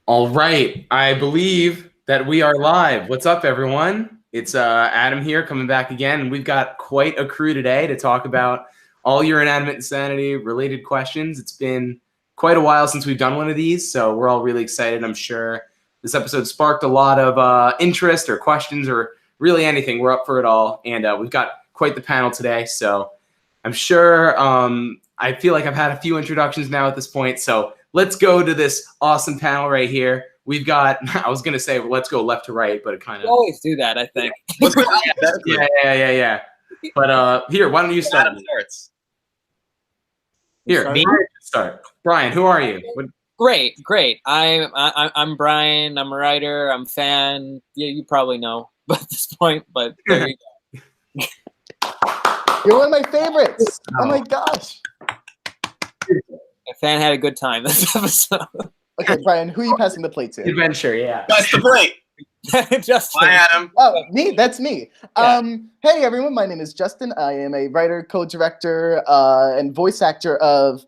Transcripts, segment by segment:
All right, I believe that we are live. What's up, everyone? It's Adam here, coming back again, and we've got quite a crew today to talk about all your Inanimate Insanity related questions. It's been quite a while since we've done one of these, so we're all really excited. I'm sure this episode sparked a lot of interest or questions or really anything. We're up for it all, and we've got quite the panel today, so I'm sure I feel like I've had a few introductions now at this point, so let's go to this awesome panel right here. We've got, I was going to say, well, let's go left to right, but it kind of... We always do that, I think. Yeah. But here, why don't you start? Adam starts. Here, me? Start. Brian, who are you? Great. I'm Brian. I'm a writer. I'm a fan. Yeah, you probably know at this point, but there you go. You're one of my favorites. Oh my gosh. My fan had a good time this episode. Okay, Brian, who are you passing the plate to? Adventure, yeah. Pass the plate. Justin. Bye, Adam. Oh, me? That's me. Yeah. Hey, everyone. My name is Justin. I am a writer, co-director, and voice actor of,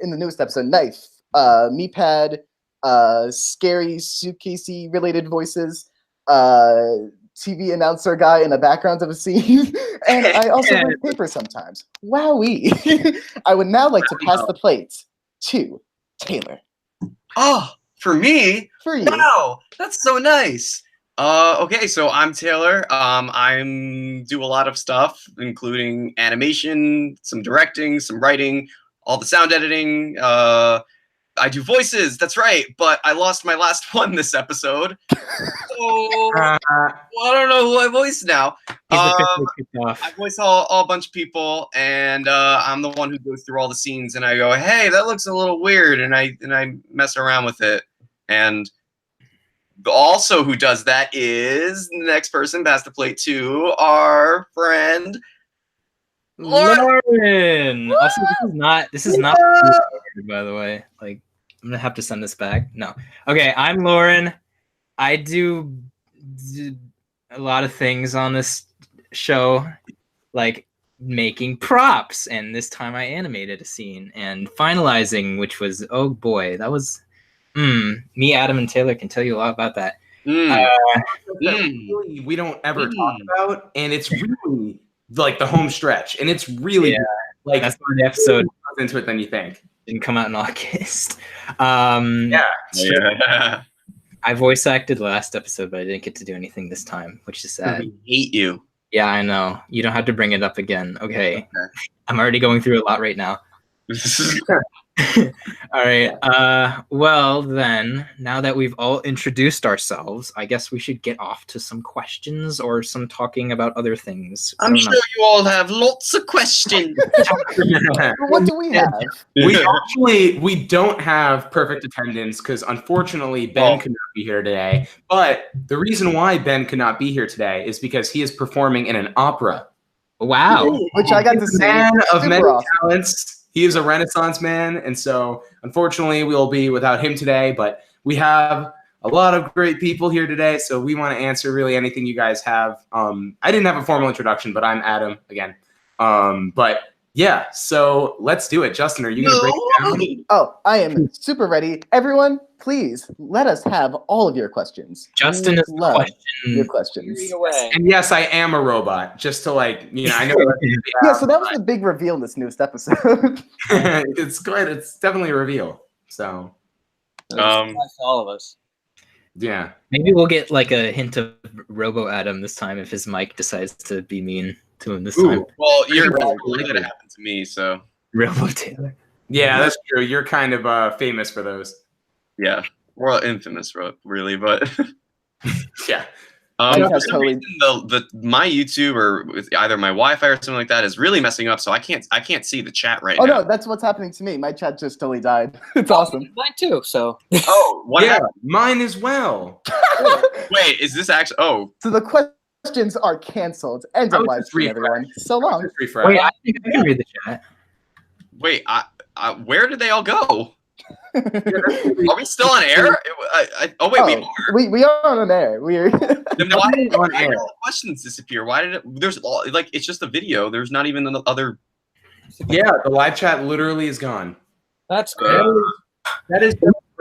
in the newest episode, Knife, Meepad, scary, suitcasey related voices, TV announcer guy in the background of a scene, and I also write paper sometimes. Wowee! I would now like to pass the plate to Taylor. Oh, for me? For you. Wow, that's so nice. Okay, so I'm Taylor. I do a lot of stuff, including animation, some directing, some writing, all the sound editing. I do voices, that's right, but I lost my last one this episode. So, I don't know who I voice now. I voice all bunch of people, and I'm the one who goes through all the scenes, and I go, hey, that looks a little weird, and I mess around with it. And also who does that is the next person, pass the plate to our friend, Lauren. Also, this is not by the way. Like, I'm gonna have to send this back. No. Okay, I'm Lauren. I do a lot of things on this show, like making props, and this time I animated a scene and finalizing, which was, oh boy, that was me, Adam, and Taylor can tell you a lot about that. Really, we don't ever talk about, and it's really like the home stretch, and it's really like that's why the episode into it than you think. Didn't come out in August. Yeah. I voice acted last episode, but I didn't get to do anything this time, which is sad. I hate you. Yeah, I know. You don't have to bring it up again. Okay. I'm already going through a lot right now. All right. Well, then, now that we've all introduced ourselves, I guess we should get off to some questions or some talking about other things. I'm sure you all have lots of questions. What do we have? We don't have perfect attendance because unfortunately Ben could not be here today. But the reason why Ben could not be here today is because he is performing in an opera. Wow. Which I got to see. Man of Super many awesome. talents. He is a Renaissance man, and so unfortunately we'll be without him today, but we have a lot of great people here today, so we want to answer really anything you guys have. I didn't have a formal introduction, but I'm Adam again. But yeah, so let's do it. Justin, are you going to break it down? Oh, I am super ready. Everyone, please let us have all of your questions. Justin is love your questions. And yes, I am a robot, just to I know. Yeah, so that was the big reveal in this newest episode. It's good. It's definitely a reveal. So, all of us. Yeah. Maybe we'll get like a hint of Robo Adam this time if his mic decides to be mean to him this time. Well, you're really gonna happen to me, so Robo Taylor. Yeah, that's true. You're kind of famous for those. Yeah, well, infamous, really, but yeah. For some reason, my YouTube or with either my Wi-Fi or something like that is really messing up, so I can't see the chat right now. Oh no, that's what's happening to me. My chat just totally died. It's awesome. Mine too. So. Oh, what happened? Mine as well. Wait, is this actually? Oh, so the questions are canceled. End of live stream, everyone. So long. Wait, I think I can read the chat. Wait, where did they all go? Are we still on air? Oh wait, we are on air. We're why did all the questions disappear? Why did it? There's like it's just a video. There's not even the other. Yeah, the live chat literally is gone. That's good. That is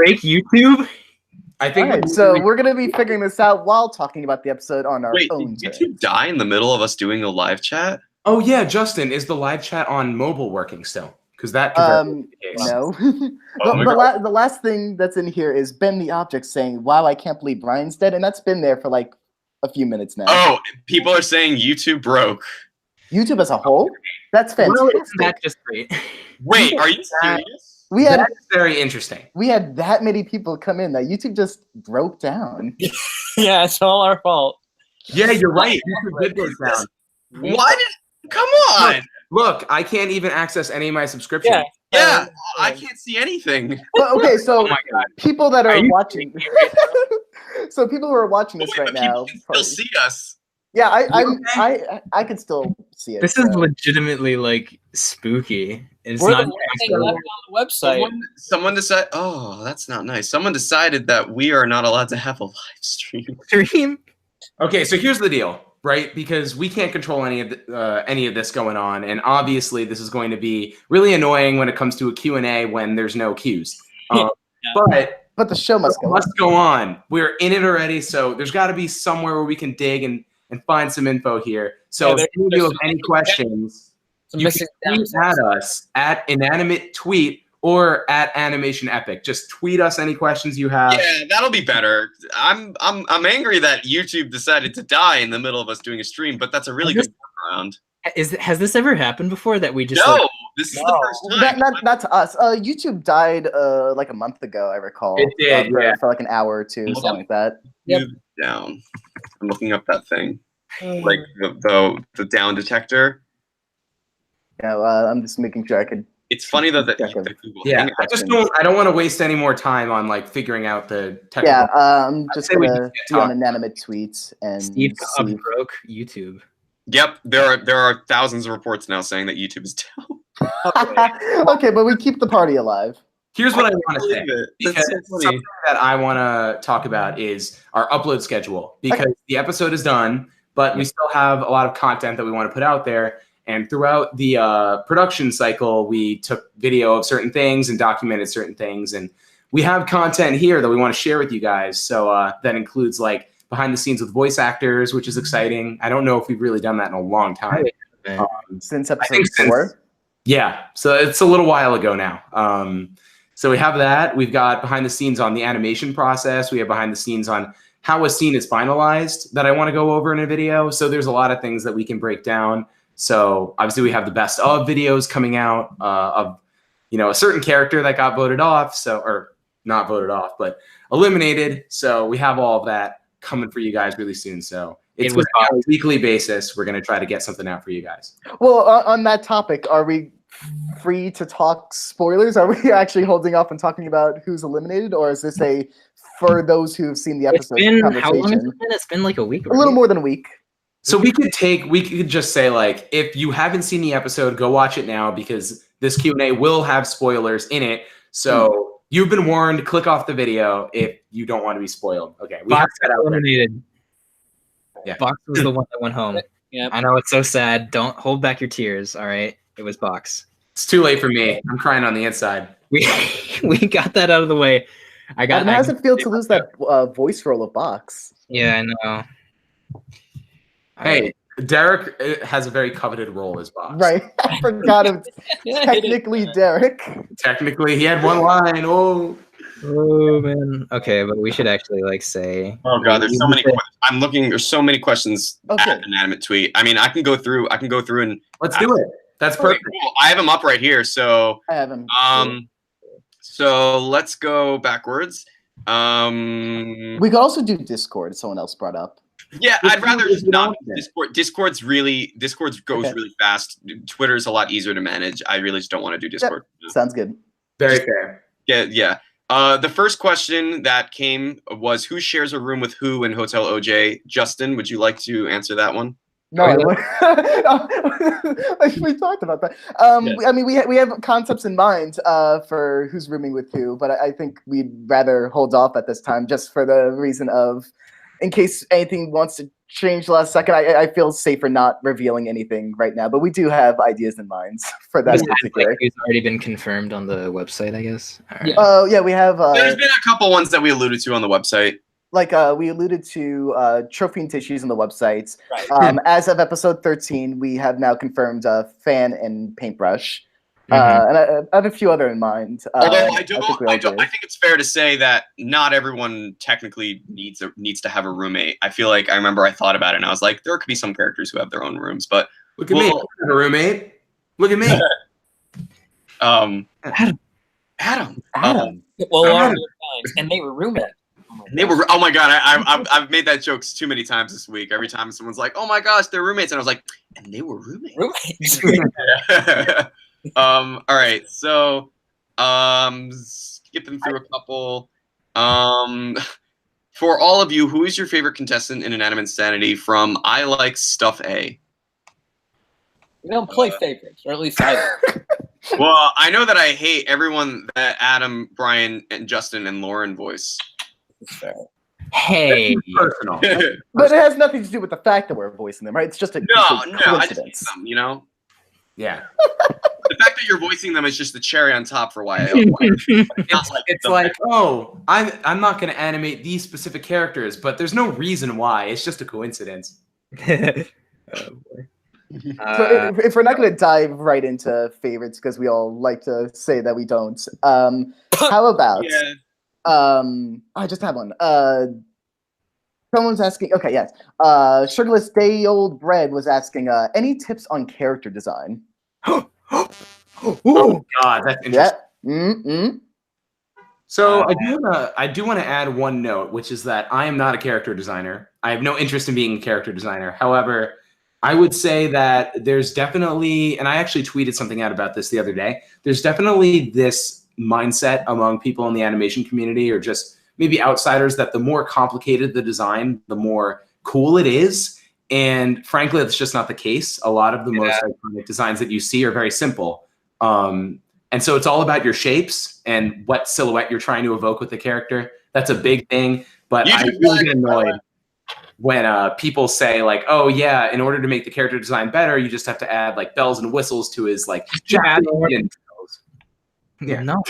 break YouTube? I think. All right, so we're gonna be figuring this out while talking about the episode on our Wait, own did terms. YouTube die in the middle of us doing a live chat? Oh yeah, Justin, is the live chat on mobile working still? Because that could very well be the case. No. Oh my the last thing that's in here is Ben the Object saying, "Wow, I can't believe Brian's dead," and that's been there for like a few minutes now. Oh, people are saying YouTube broke. YouTube as a whole, that's Well, fantastic. isn't that just great? Wait, are you serious? We had That's very interesting. we had that many people come in that YouTube just broke down. Yeah, it's all our fault. Yeah, you're right. YouTube did go down. Why did? Come on. Look, I can't even access any of my subscriptions. Yeah. Yeah, I can't see anything. But okay, so Oh my god. people that are Are you watching, so people who are watching this Wait, right but people now, can still probably- see us. yeah, You I can still see it. This is so. legitimately like spooky. It's We're not. the- Thing left on the website. Someone decided. Oh, that's not nice. Someone decided that we are not allowed to have a live stream. Stream. Okay, so here's the deal, right? Because we can't control any of this going on, and obviously this is going to be really annoying when it comes to a Q&A when there's no Qs. But the show must go. Let's go on. We're in it already, so there's got to be somewhere where we can dig and find some info here. So Yeah, if any of you have there's- any questions, Some you missing can tweet at us at Inanimate Tweet or at Animation Epic. Just tweet us any questions you have. Yeah, that'll be better. I'm angry that YouTube decided to die in the middle of us doing a stream, but that's a really good workaround. Has this ever happened before that we just No, like, this is No. the first time. Not to us. YouTube died like a month ago, I recall. It did, for, yeah. for like an hour or two, something like that. Yep. Move down. I'm looking up that thing, like the down detector. Yeah, I'm just making sure I could. It's funny that the Check it. Google Yeah, Hangout- I just don't want to waste any more time on like figuring out the technical. Yeah, I'm just say we gonna just be on talk. Inanimate Tweets and Steve Cobb see. broke YouTube? Yep, there are thousands of reports now saying that YouTube is down. Okay, but we keep the party alive. Here's what I want to say. Believe it. Because That's so funny. something that I want to talk about is our upload schedule, because the episode is done, but we still have a lot of content that we want to put out there. And throughout the production cycle, we took video of certain things and documented certain things. And we have content here that we want to share with you guys. So that includes like behind the scenes with voice actors, which is exciting. I don't know if we've really done that in a long time. Since I episode think since- 4. Yeah, so it's a little while ago now. So we have that. We've got behind the scenes on the animation process. We have behind the scenes on how a scene is finalized that I want to go over in a video. So there's a lot of things that we can break down. So obviously we have the best of videos coming out of, a certain character that got voted off. So, or not voted off, but eliminated. So we have all of that coming for you guys really soon. So it's was on a weekly basis. We're going to try to get something out for you guys. Well, on that topic, are we free to talk spoilers? Are we actually holding off and talking about who's eliminated, or is this a for those who've seen the It's episode been how long has conversation? it been? It's been like a week. A little more than a week. So we could just say like, if you haven't seen the episode, go watch it now, because this Q&A will have spoilers in it. So you've been warned. Click off the video if you don't want to be spoiled. Okay, we have Box that got out there. eliminated. Yeah. Box was the one that went home. Yep. I know it's so sad. Don't hold back your tears. All right, it was Box. It's too late for me. I'm crying on the inside. We we got that out of the way. How does it feel to lose that voice role of Box? Yeah, I know. Hey, Derek has a very coveted role as boss. Right, I forgot it's Yeah, technically Derek. Technically, he had one line. Oh, Oh man. Okay, but we should actually like say. Oh god, there's so many. I'm looking. There's so many questions Okay. at Inanimate Tweet. I mean, I can go through and. let's do it. That's perfect. Cool. I have them up right here. So I have him. so let's go backwards. We could also do Discord. Someone else brought up. Yeah, Discord I'd rather is just not an Discord. Discord goes Okay. really fast. Twitter's a lot easier to manage. I really just don't want to do Discord. Sounds good. Very fair. Yeah. The first question that came was who shares a room with who in Hotel OJ? Justin, would you like to answer that one? No, Oh, we talked about that. Yeah. I mean, we have concepts in mind for who's rooming with who, but I think we'd rather hold off at this time, just for the reason of, in case anything wants to changed last second. I feel safer not revealing anything right now, but we do have ideas in mind for that in particular. It's already been confirmed on the website, I guess. All right. Yeah. Yeah, we have. There's been a couple ones that we alluded to on the website. Like we alluded to trophy and tissues on the website. Right. As of episode 13, we have now confirmed fan and paintbrush. Mhm. And I have a few other in mind. Although I think it's fair to say that not everyone technically needs to have a roommate. I feel like I remember I thought about it and I was like, there could be some characters who have their own rooms, but Look at me, I have a roommate. Look at me. Adam. Well, Adam. and they were roommates. They were. Oh my god! I've made that joke too many times this week. Every time someone's like, "Oh my gosh, they're roommates," and I was like, "And they were roommates." All right. So, skipping through a couple. For all of you, who is your favorite contestant in Inanimate Insanity from I Like Stuff A? We don't play favorites, or at least I don't. Well, I know that I hate everyone that Adam, Brian, and Justin and Lauren voice. It's fair. Hey. Personal. But it has nothing to do with the fact that we're voicing them, right? It's just a No, I just hate coincidence. them, you know? Yeah. The fact that you're voicing them is just the cherry on top for why I It's like, oh, I'm not going to animate these specific characters, but there's no reason why. It's just a coincidence. Oh, boy. So if we're not going to dive right into favorites because we all like to say that we don't, how about? Yeah. I just have one. Someone's asking. Okay, yes. Sugarless Day Old Bread was asking. Any tips on character design? Oh God, that's interesting. Yeah. So I do want to add one note, which is that I am not a character designer. I have no interest in being a character designer. However, I would say that there's definitely, and I actually tweeted something out about this the other day. There's definitely this mindset among people in the animation community, or just maybe outsiders, that the more complicated the design, the more cool it is. And frankly, that's just not the case. A lot of the most iconic designs that you see are very simple. And so it's all about your shapes and what silhouette you're trying to evoke with the character. That's a big thing. But I really get annoyed when people say like, oh yeah, in order to make the character design better, you just have to add like bells and whistles to his like jacket. Yeah, no.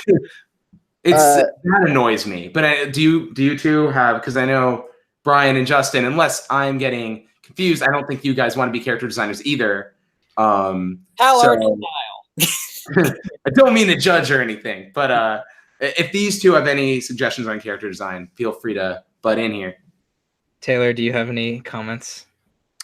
That annoys me. But do you two have? Because I know Brian and Justin, unless I'm getting confused, I don't think you guys want to be character designers either. How are you, Kyle? I don't mean to judge or anything, but if these two have any suggestions on character design, feel free to butt in here. Taylor, do you have any comments?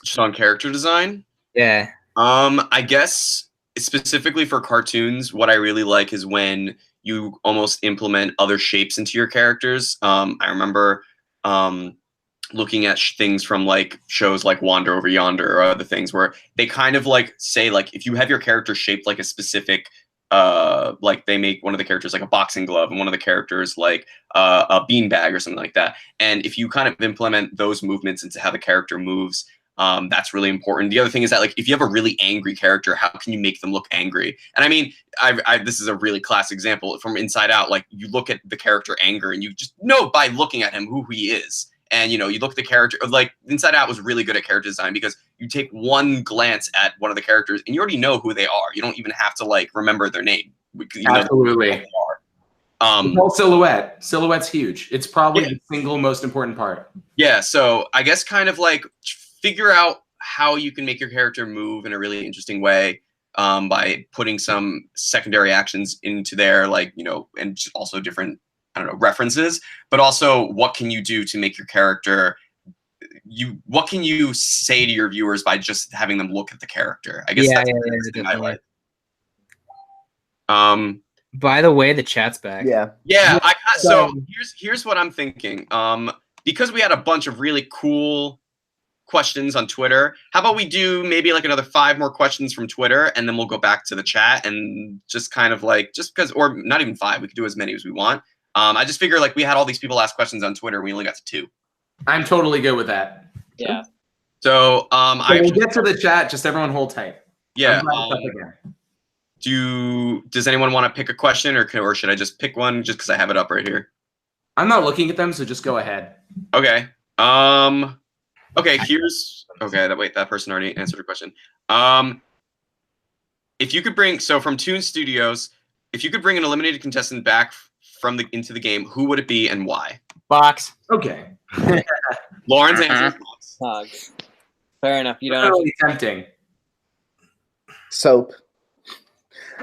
Just on character design? Yeah. I guess specifically for cartoons, what I really like is when you almost implement other shapes into your characters. I remember looking at things from like shows like Wander Over Yonder or other things where they kind of like say like if you have your character shaped like a specific like they make one of the characters like a boxing glove and one of the characters like a beanbag or something like that. And if you kind of implement those movements into how the character moves, that's really important. The other thing is that like if you have a really angry character, how can you make them look angry? And I mean, this is a really classic example from Inside Out. Like you look at the character Anger and you just know by looking at him who he is. And, you know, you look at the character, like Inside Out was really good at character design because you take one glance at one of the characters and you already know who they are. You don't even have to like remember their name. Absolutely. Whole silhouette. Silhouette's huge. It's probably the single most important part. Yeah. So I guess kind of like figure out how you can make your character move in a really interesting way by putting some secondary actions into there, like, you know, and also different, I don't know, references, but also what can you do to make your character, what can you say to your viewers by just having them look at the character? I guess that's the thing I like. By the way, the chat's back. Yeah. So here's what I'm thinking. Because we had a bunch of really cool questions on Twitter, how about we do maybe like another 5 more questions from Twitter, and then we'll go back to the chat and just kind of like, just because, or not even 5, we could do as many as we want. I just figure like we had all these people ask questions on Twitter. We only got to 2. I'm totally good with that. Yeah. So we'll get to the chat. Just everyone hold tight. Yeah. Does anyone want to pick a question, or should I just pick one just because I have it up right here? I'm not looking at them, so just go ahead. Okay. Okay, wait, that person already answered a question. If you could bring from Toon Studios, if you could bring an eliminated contestant back into the game, who would it be and why? Box. Okay. Lauren's answer. Hogs. Fair enough. You don't Not have really tempting. Soap.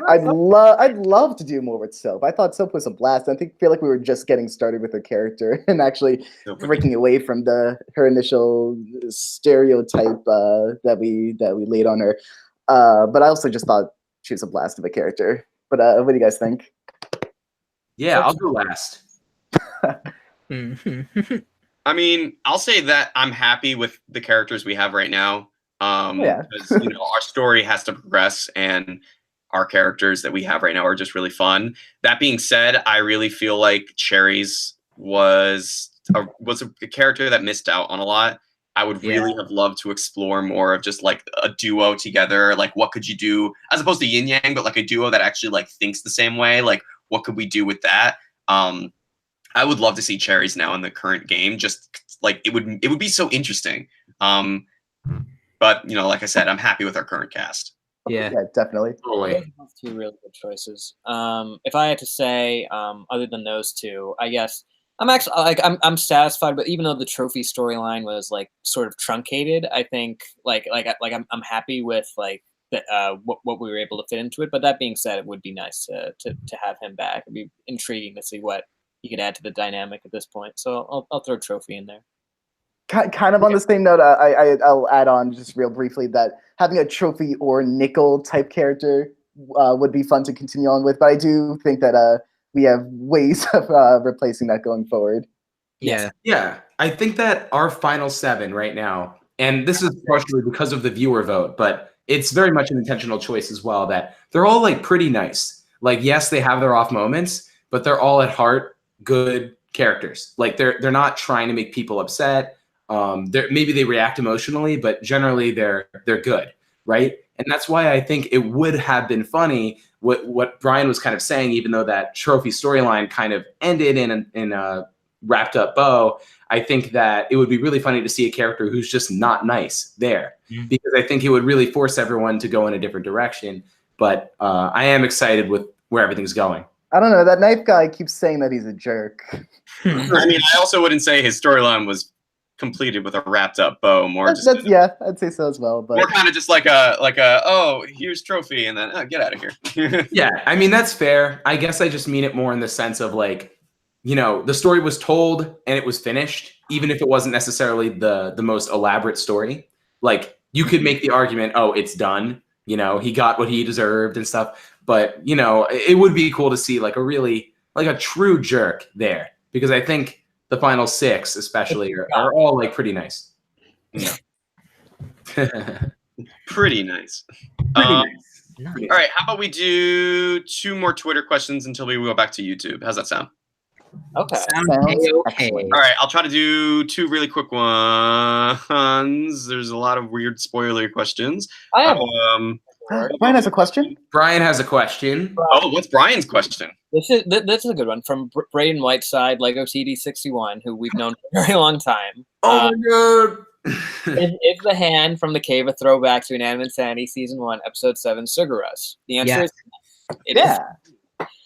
I'd love to do more with Soap. I thought Soap was a blast. I feel like we were just getting started with her character and actually breaking away from her initial stereotype that we laid on her. But I also just thought she was a blast of a character. But what do you guys think? Yeah, I'll go last. I mean, I'll say that I'm happy with the characters we have right now. Because our story has to progress, and our characters that we have right now are just really fun. That being said, I really feel like Cherries was a character that missed out on a lot. I would really have loved to explore more of just like a duo together. Like, what could you do as opposed to yin yang, but like a duo that actually like thinks the same way? Like, what could we do with that? I would love to see Cherries now in the current game. Just like it would be so interesting. But like I said, I'm happy with our current cast. Yeah, definitely. Totally. Two really good choices. If I had to say, other than those two, I guess I'm actually I'm satisfied. But even though the trophy storyline was like sort of truncated, I think I'm happy with like what we were able to fit into it. But that being said, it would be nice to have him back. It'd be intriguing to see what he could add to the dynamic at this point. So I'll throw Trophy in there. Kind of on the same note, I'll add on just real briefly that having a Trophy or Nickel type character would be fun to continue on with. But I do think that we have ways of replacing that going forward. Yeah. Yeah. I think that our final 7 right now, and this is partially because of the viewer vote, but it's very much an intentional choice as well, that they're all like pretty nice. Like, yes, they have their off moments, but they're all at heart good characters. Like they're not trying to make people upset. Maybe they react emotionally, but generally they're good, right? And that's why I think it would have been funny what Brian was kind of saying, even though that trophy storyline kind of ended in a wrapped up bow. I think that it would be really funny to see a character who's just not nice there, because I think it would really force everyone to go in a different direction. But I am excited with where everything's going. I don't know. That knife guy keeps saying that he's a jerk. I mean, I also wouldn't say his storyline was completed with a wrapped up bow. I'd say so as well. But more kind of just like a oh, here's Trophy, and then get out of here. Yeah, I mean that's fair. I guess I just mean it more in the sense of like, the story was told and it was finished, even if it wasn't necessarily the most elaborate story. Like you could make the argument, oh, it's done. He got what he deserved and stuff. But it would be cool to see like a true jerk there, because I think the final 6 especially are all like pretty nice. Yeah. Pretty nice. Pretty nice. All right, how about we do 2 more Twitter questions until we go back to YouTube? How's that sound? Okay. Okay. All right, I'll try to do 2 really quick ones. There's a lot of weird spoiler questions. I have Brian has a question. Brian has a question. Oh, what's Brian's question? This is a good one from Braden Whiteside, Lego TD61, who we've known for a very long time. Oh my god! Is the hand from the cave a throwback to Inanimate Insanity Season 1, Episode 7, Sugar Rush? The answer is it is.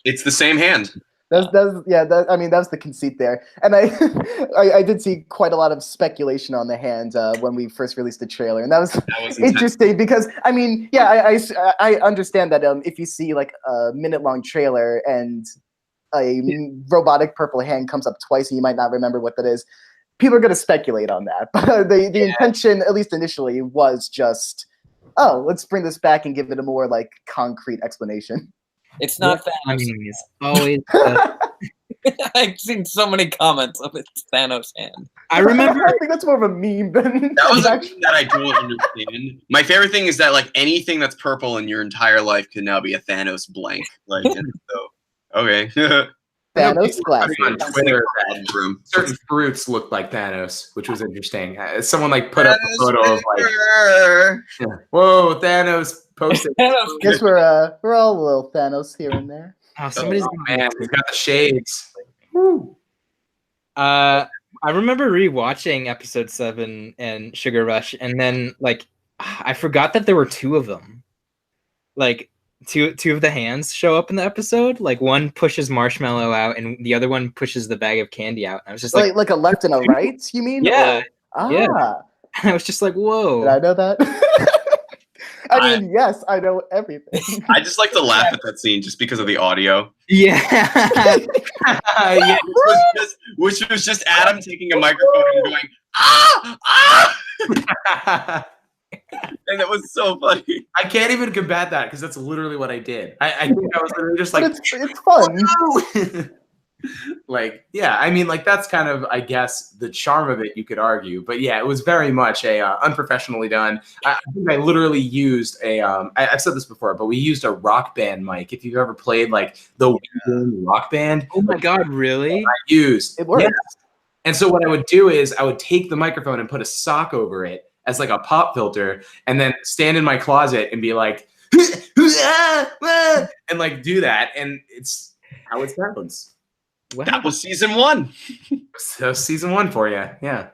It's the same hand. That was the conceit there, and I did see quite a lot of speculation on the hand when we first released the trailer, and that was interesting because I understand that if you see like a minute-long trailer and a robotic purple hand comes up twice and you might not remember what that is, people are going to speculate on that. But the intention, at least initially, was just, oh, let's bring this back and give it a more like concrete explanation. It's not Thanos. It's always. I've seen so many comments of it's Thanos' hand. I remember. I think that's more of a meme than that was a meme that I don't understand. My favorite thing is that like anything that's purple in your entire life can now be a Thanos blank. Like, so okay. Thanos glasses. On Twitter, certain fruits looked like Thanos, which was interesting. Someone like put up a photo of like, whoa, Thanos posted. Guess we're all a little Thanos here and there. Oh, somebody's man, he's got the shades. My I remember rewatching episode 7 and Sugar Rush, and then like I forgot that there were 2 of them. Like two of the hands show up in the episode. Like one pushes Marshmallow out, and the other one pushes the bag of candy out. I was just like a left and a right, you mean? Yeah. Or, Yeah. ah, I was just like, whoa. did I know that? I mean, yes, I know everything. I just like to laugh at that scene just because of the audio. Yeah. Yeah. Which was just Adam taking a microphone and going, ah, ah! And it was so funny. I can't even combat that because that's literally what I did. I think I was literally just But like, it's fun. "Whoa!" Like, yeah, I mean, like that's kind of, I guess, the charm of it. You could argue, but yeah, it was very much a unprofessionally done. I think I literally used a. I've said this before, but we used a Rock Band mic. If you've ever played like the Rock Band, Oh my god, really? I used It works. Yeah. And so what I would do is I would take the microphone and put a sock over it as like a pop filter, and then stand in my closet and be like, and like do that, and it's how it sounds. Wow. That was season 1. So season 1 for you, yeah. I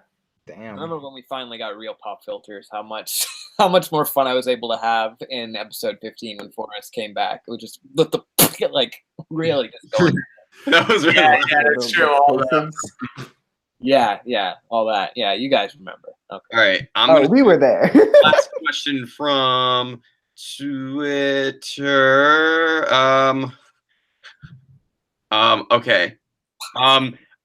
Damn. remember when we finally got real pop filters, how much more fun I was able to have in episode 15 when Forrest came back. It was just let the like really just going. That was really Yeah, funny. yeah, that's true. All that. Yeah, all that. Yeah, you guys remember. Okay. All right. I'm Oh, gonna we were there. last question from Twitter. Okay.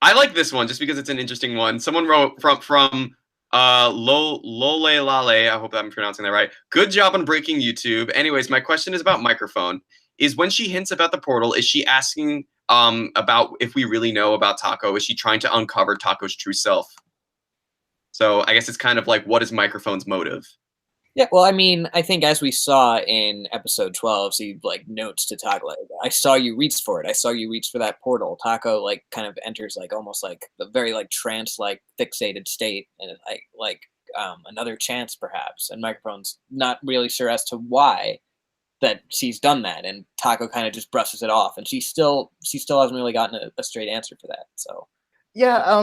I like this one just because it's an interesting one. Someone wrote from Lole Lale. I hope I'm pronouncing that right. Good job on breaking YouTube. Anyways, my question is about microphone. Is when she hints about the portal, is she asking about if we really know about Taco? Is she trying to uncover Taco's true self? So I guess it's kind of like, what is Microphone's motive? Yeah, well, I mean, I think as we saw in episode 12, she like notes to Taco, like, I saw you reach for it. I saw you reach for that portal. Taco like kind of enters like almost like a very like trance like fixated state, and like another chance perhaps. And Microphone's not really sure as to why that she's done that, and Taco kind of just brushes it off, and she still hasn't really gotten a straight answer for that. So. Yeah,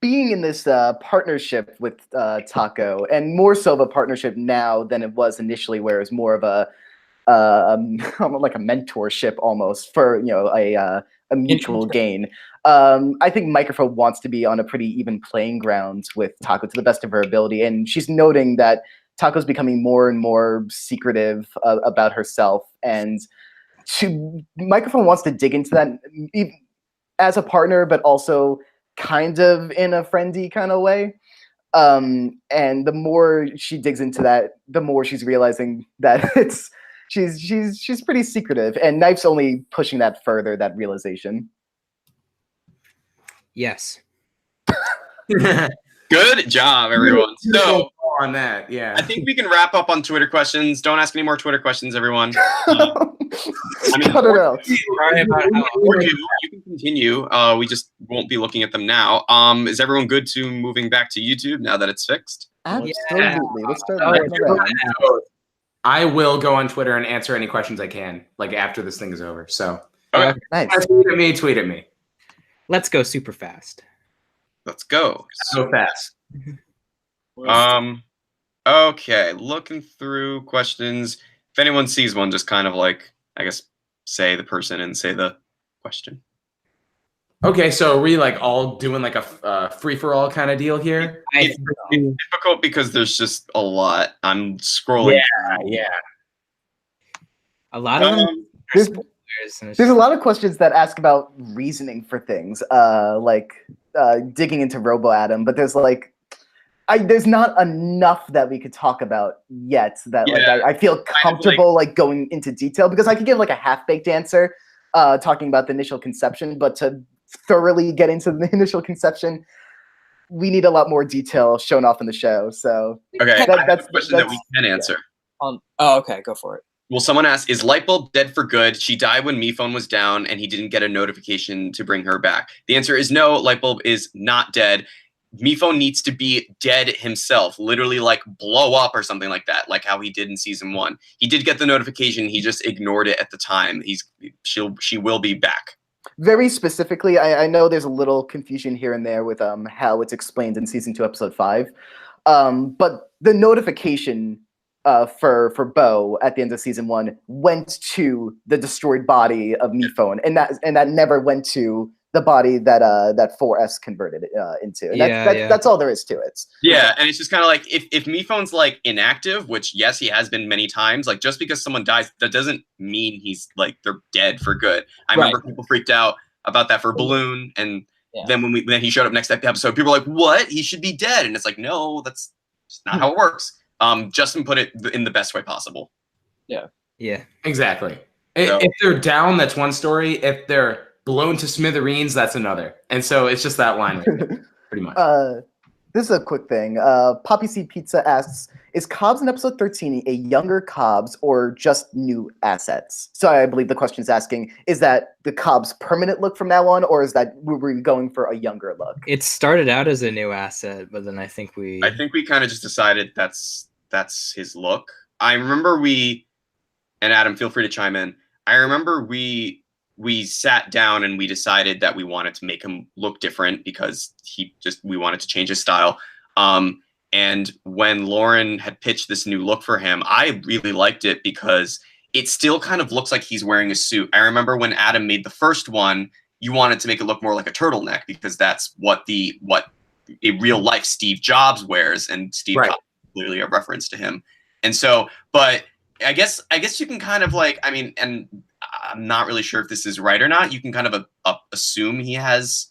being in this partnership with Taco, and more so of a partnership now than it was initially, where it was more of a like a mentorship almost for a mutual gain. I think Microphone wants to be on a pretty even playing ground with Taco to the best of her ability, and she's noting that Taco's becoming more and more secretive about herself, and Microphone wants to dig into that as a partner, but also kind of in a friendly kind of way. And the more she digs into that, the more she's realizing that she's pretty secretive, and Knife's only pushing that further, that realization. Yes. Good job, everyone. So on that, yeah. I think we can wrap up on Twitter questions. Don't ask any more Twitter questions, everyone. I mean, Cut it out. Sorry about how or you can continue. We just won't be looking at them now. Is everyone good to moving back to YouTube now that it's fixed? Absolutely. Let's start Oh, with that. I will go on Twitter and answer any questions I can, like after this thing is over. So Okay. Nice. tweet at me. Let's go super fast. Let's go. So fast. Okay, looking through questions. If anyone sees one, just kind of like, I guess, say the person and say the question. Okay, so are we like all doing like a free for all kind of deal here? It's difficult because there's just a lot. I'm scrolling. Yeah. A lot of them. There's- are spoilers, and it's There's a just- lot of questions that ask about reasoning for things, like digging into Robo Adam, but there's like, there's not enough that we could talk about yet that like Yeah. I feel comfortable like going into detail, because I could give like a half-baked answer talking about the initial conception, but to thoroughly get into the initial conception, we need a lot more detail shown off in the show. So Okay, That- I have a that's- question that we that's- can answer. Oh, okay, go for it. Well, someone asked, is Lightbulb dead for good? She died when MePhone was down and he didn't get a notification to bring her back. The answer is no, Lightbulb is not dead. MePhone needs to be dead himself, literally like blow up or something like that, like how he did in season 1. He did get the notification, he just ignored it at the time. She will be back. very specifically, I know there's a little confusion here and there with how it's explained in season 2, episode 5. But the notification for Bo at the end of season 1 went to the destroyed body of Miphone, and that never went to the body that 4S converted it into. And that's all there is to it. Yeah, and it's just kind of like if Miphone's like inactive, which yes, he has been many times. Like just because someone dies, that doesn't mean he's like they're dead for good. I remember people freaked out about that for Balloon, and then when he showed up next episode, people were like, "What? He should be dead." And it's like, no, that's just not how it works. Justin put it in the best way possible. Yeah, exactly. If they're down, that's one story. If they're blown to smithereens, that's another. And so it's just that line, pretty much. This is a quick thing. Poppy C Pizza asks, is Cobbs in episode 13 a younger Cobbs or just new assets? So I believe the question is asking, is that the Cobbs permanent look from now on, or is that we're going for a younger look? It started out as a new asset, but then I think we kind of just decided that's his look. I remember and Adam, feel free to chime in. I remember we sat down and we decided that we wanted to make him look different because we wanted to change his style. And when Lauren had pitched this new look for him, I really liked it because it still kind of looks like he's wearing a suit. I remember when Adam made the first one, you wanted to make it look more like a turtleneck because that's what a real life Steve Jobs wears, and Steve Jobs is clearly a reference to him. And so, but I guess you can kind of like, I mean, and I'm not really sure if this is right or not. You can kind of assume he has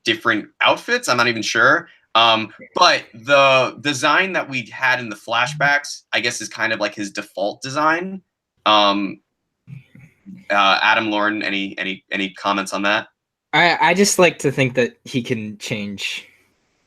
different outfits. I'm not even sure. But the design that we had in the flashbacks, I guess, is kind of like his default design. Adam, Lauren, any comments on that? I just like to think that he can change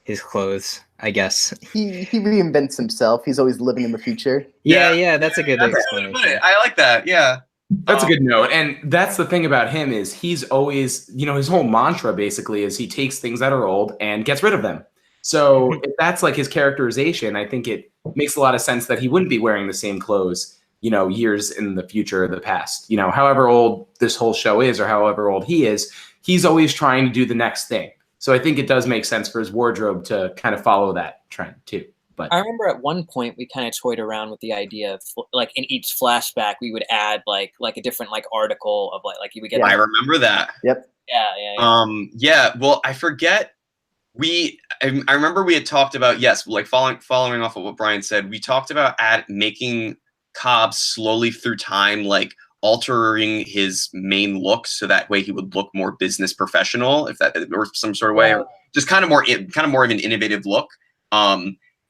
his clothes, I guess. He reinvents himself. He's always living in the future. Yeah, that's a good explanation. I like that. Yeah. That's a good note. And that's the thing about him is he's always, his whole mantra basically is he takes things that are old and gets rid of them. So if that's like his characterization, I think it makes a lot of sense that he wouldn't be wearing the same clothes, years in the future or the past. However old this whole show is or however old he is, he's always trying to do the next thing. So I think it does make sense for his wardrobe to kind of follow that trend too. But I remember at one point we kind of toyed around with the idea of like in each flashback we would add like a different like article of like you would get. I remember that. Yep. Yeah. Well, I forget. I remember we had talked about like following off of what Brian said. We talked about making Cobb slowly through time, like altering his main look so that way he would look more business professional, if that or some sort of way, or just kind of more of an innovative look.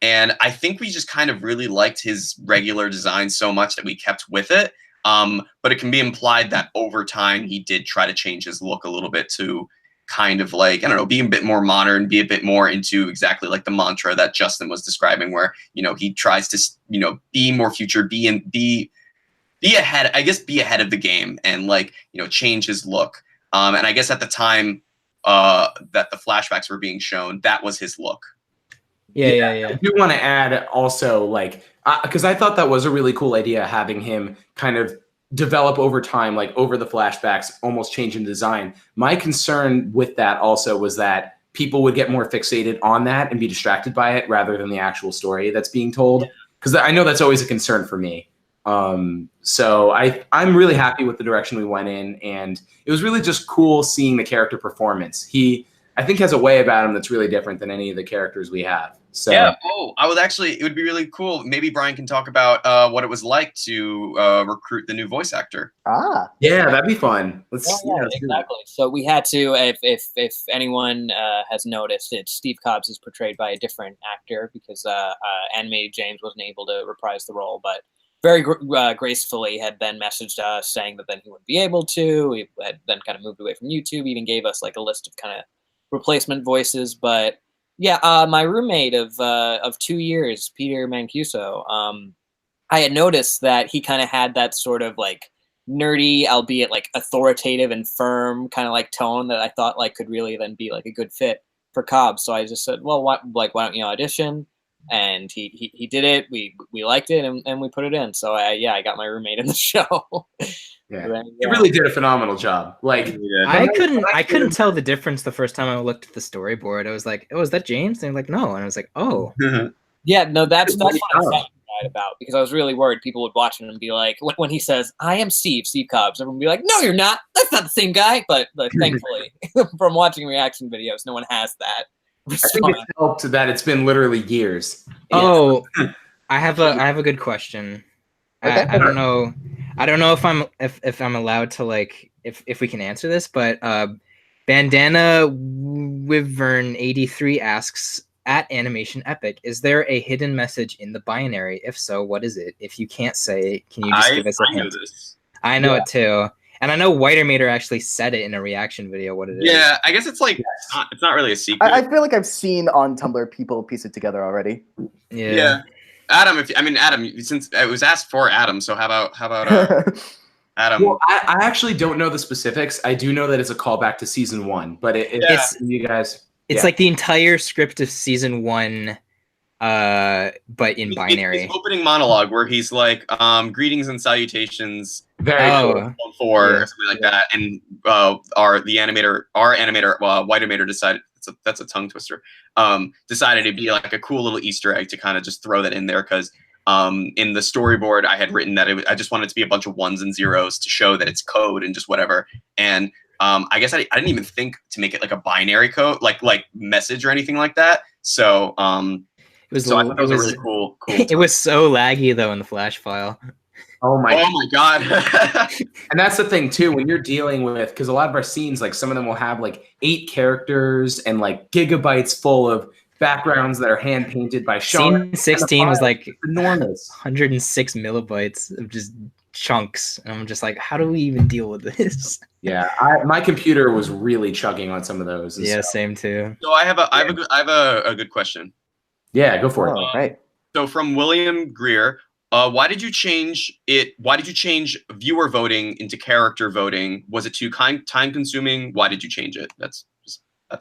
And I think we just kind of really liked his regular design so much that we kept with it. But it can be implied that over time he did try to change his look a little bit to kind of like, I don't know, be a bit more modern, be a bit more into exactly like the mantra that Justin was describing, where, he tries to, be more future, be ahead, I guess, be ahead of the game and like, change his look. And I guess at the time that the flashbacks were being shown, that was his look. Yeah. I do want to add also, like, because I thought that was a really cool idea, having him kind of develop over time, like over the flashbacks, almost change in design. My concern with that also was that people would get more fixated on that and be distracted by it rather than the actual story that's being told. Because I know that's always a concern for me. So I'm really happy with the direction we went in, and it was really just cool seeing the character performance. He, I think, has a way about him that's really different than any of the characters we have. So yeah. Oh, it would be really cool. Maybe Brian can talk about what it was like to recruit the new voice actor. Yeah, that'd be fun. Exactly. So we had to, if anyone has noticed, Steve Cobbs is portrayed by a different actor because Animated James wasn't able to reprise the role, but very gracefully had then messaged us saying that then he wouldn't be able to. He had then kind of moved away from YouTube, even gave us like a list of kind of replacement voices. But yeah, my roommate of 2 years, Peter Mancuso, I had noticed that he kind of had that sort of like nerdy, albeit like authoritative and firm kind of like tone that I thought like could really then be like a good fit for Cobb. So I just said, well, why don't you audition? and he did it. We liked it, and we put it in. So I got my roommate in the show. Yeah, he really did a phenomenal job. Like I couldn't tell the difference the first time I looked at the storyboard. I was like, "Oh, is that James?" And they're like, "No," and I was like, "Oh, yeah, no, that's what I was about, because I was really worried people would watch it and be like, when he says, "I am Steve Cobbs," everyone would be like, "No, you're not. That's not the same guy." But thankfully, from watching reaction videos, no one has that response. I think it's helped that it's been literally years. Oh, I have a good question. Okay. I don't know if I'm allowed to, like, if we can answer this, but Bandana Wyvern 83 asks, at Animation Epic, is there a hidden message in the binary? If so, what is it? If you can't say, can you just give us a hint? Know this. I know it too. And I know Whitermater actually said it in a reaction video what it is. Yeah, I guess it's like it's not really a secret. I feel like I've seen on Tumblr people piece it together already. Yeah. Adam, Adam, since it was asked for Adam, so how about Adam? Well, I actually don't know the specifics. I do know that it's a callback to season 1, but it's you guys. It's like the entire script of season 1, but in binary. His opening monologue where he's like, "Greetings and salutations." Very cool. Or something like that, and our animator, Whitermater decided that's a tongue twister. Decided it'd be like a cool little Easter egg to kind of just throw that in there, because in the storyboard I had written that I just wanted it to be a bunch of ones and zeros to show that it's code and just whatever. And I guess I didn't even think to make it like a binary code, like message or anything like that. So I thought that was a really cool. It was so laggy though in the Flash file. Oh my god. And that's the thing too, when you're dealing with, because a lot of our scenes, like some of them will have like 8 characters and like gigabytes full of backgrounds that are hand painted by Sean. Scene 16 was like enormous, 106 millibytes of just chunks, and I'm just like, how do we even deal with this? Yeah, my computer was really chugging on some of those. Yeah, same too. So I have a good question. Yeah, go for it. Right. So from William Greer, why did you change it? Why did you change viewer voting into character voting? Was it too time consuming? Why did you change it? That's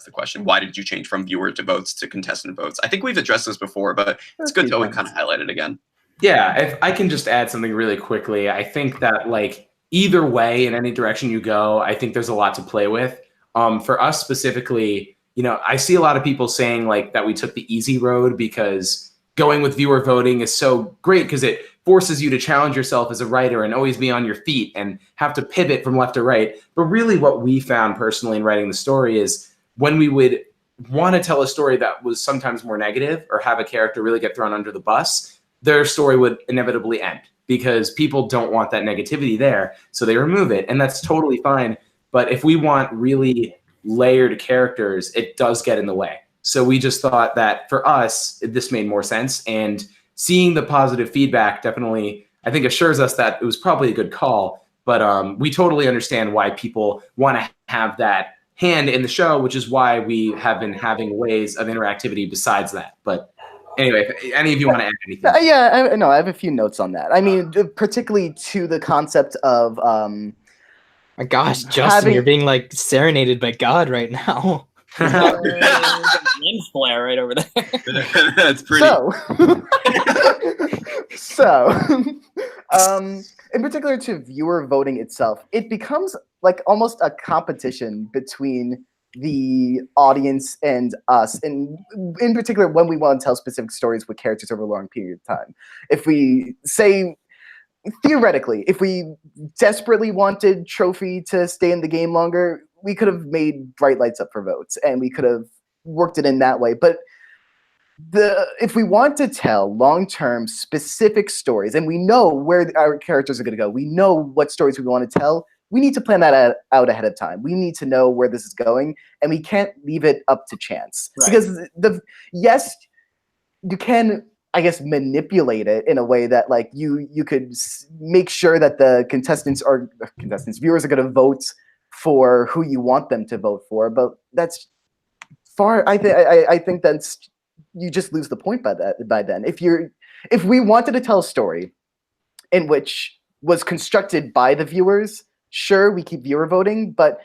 the question. Why did you change from viewer to votes to contestant votes? I think we've addressed this before, but it's good to kind of highlight it again. Yeah, if I can just add something really quickly, I think that like either way, in any direction you go, I think there's a lot to play with. For us specifically, you know, I see a lot of people saying like that we took the easy road because going with viewer voting is so great because it forces you to challenge yourself as a writer and always be on your feet and have to pivot from left to right. But really what we found personally in writing the story is when we would want to tell a story that was sometimes more negative or have a character really get thrown under the bus, their story would inevitably end because people don't want that negativity there. So they remove it, and that's totally fine. But if we want really layered characters, it does get in the way. So we just thought that for us, this made more sense. And seeing the positive feedback definitely, I think, assures us that it was probably a good call. But we totally understand why people want to have that hand in the show, which is why we have been having ways of interactivity besides that. But anyway, if any of you want to add anything? Yeah, I have a few notes on that. I mean, particularly to the concept of my gosh, Justin, you're being like serenaded by God right now. Lens flare right over there. That's pretty. In particular to viewer voting itself, it becomes like almost a competition between the audience and us, and in particular when we want to tell specific stories with characters over a long period of time. If we say, theoretically, if we desperately wanted Trophy to stay in the game longer, we could have made Bright Lights up for votes, and we could have worked it in that way. But if we want to tell long-term specific stories, and we know where our characters are going to go, we know what stories we want to tell, we need to plan that out ahead of time. We need to know where this is going, and we can't leave it up to chance. Right. Because yes, you can, I guess, manipulate it in a way that like you could make sure that the viewers are going to vote for who you want them to vote for. But that's far. I think that's, you just lose the point by then. If we wanted to tell a story in which was constructed by the viewers, sure, we keep viewer voting, but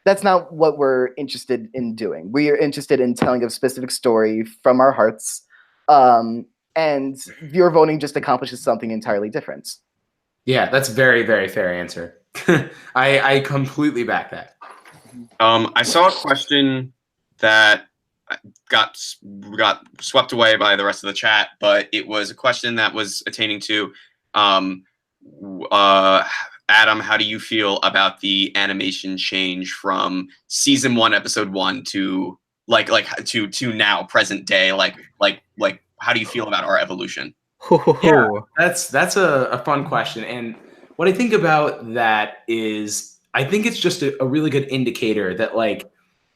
that's not what we're interested in doing. We are interested in telling a specific story from our hearts, and viewer voting just accomplishes something entirely different. Yeah, that's very, very fair answer. I completely back that. I saw a question that got swept away by the rest of the chat, but it was a question that was attaining to Adam, how do you feel about the animation change from season 1, episode 1 to to now present day? Like how do you feel about our evolution? Yeah, that's a fun question. And what I think about that is I think it's just a really good indicator that, like,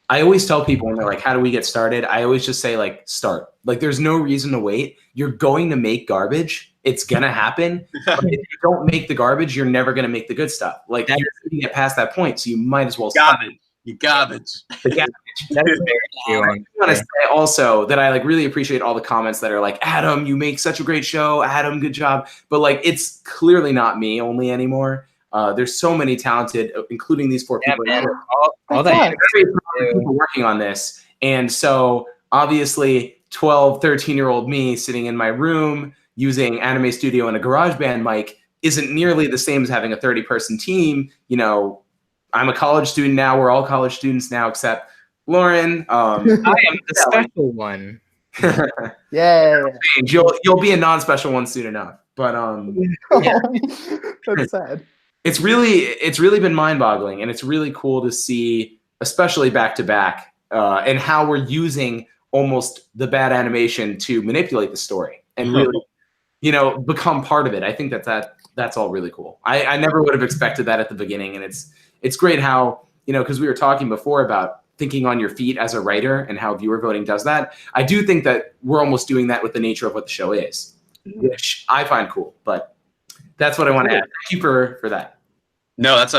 I always tell people when they're like, how do we get started? I always just say, like, start. Like, there's no reason to wait. You're going to make garbage. It's going to happen. But if you don't make the garbage, you're never going to make the good stuff. Like, you're going to get past that point, so you might as well start. You garbage. The garbage. That is very true. I want to say also that I like really appreciate all the comments that are like, Adam, you make such a great show. Adam, good job. But like, it's clearly not me only anymore. There's so many talented, including these 4 people. Man, all that people working on this. And so obviously 12, 13-year-old me sitting in my room using Anime Studio and a GarageBand mic isn't nearly the same as having a 30-person team. You know, I'm a college student now. We're all college students now, except Lauren. I am the special one. Yeah. You'll be a non-special one soon enough. But yeah. That's sad. It's really been mind-boggling, and it's really cool to see, especially back-to-back, and how we're using almost the bad animation to manipulate the story and really, you know, become part of it. I think that's all really cool. I never would have expected that at the beginning, and it's great how, you know, because we were talking before about thinking on your feet as a writer and how viewer voting does that. I do think that we're almost doing that with the nature of what the show is, which I find cool. But that's what I want to add. Thank you for that. No, that's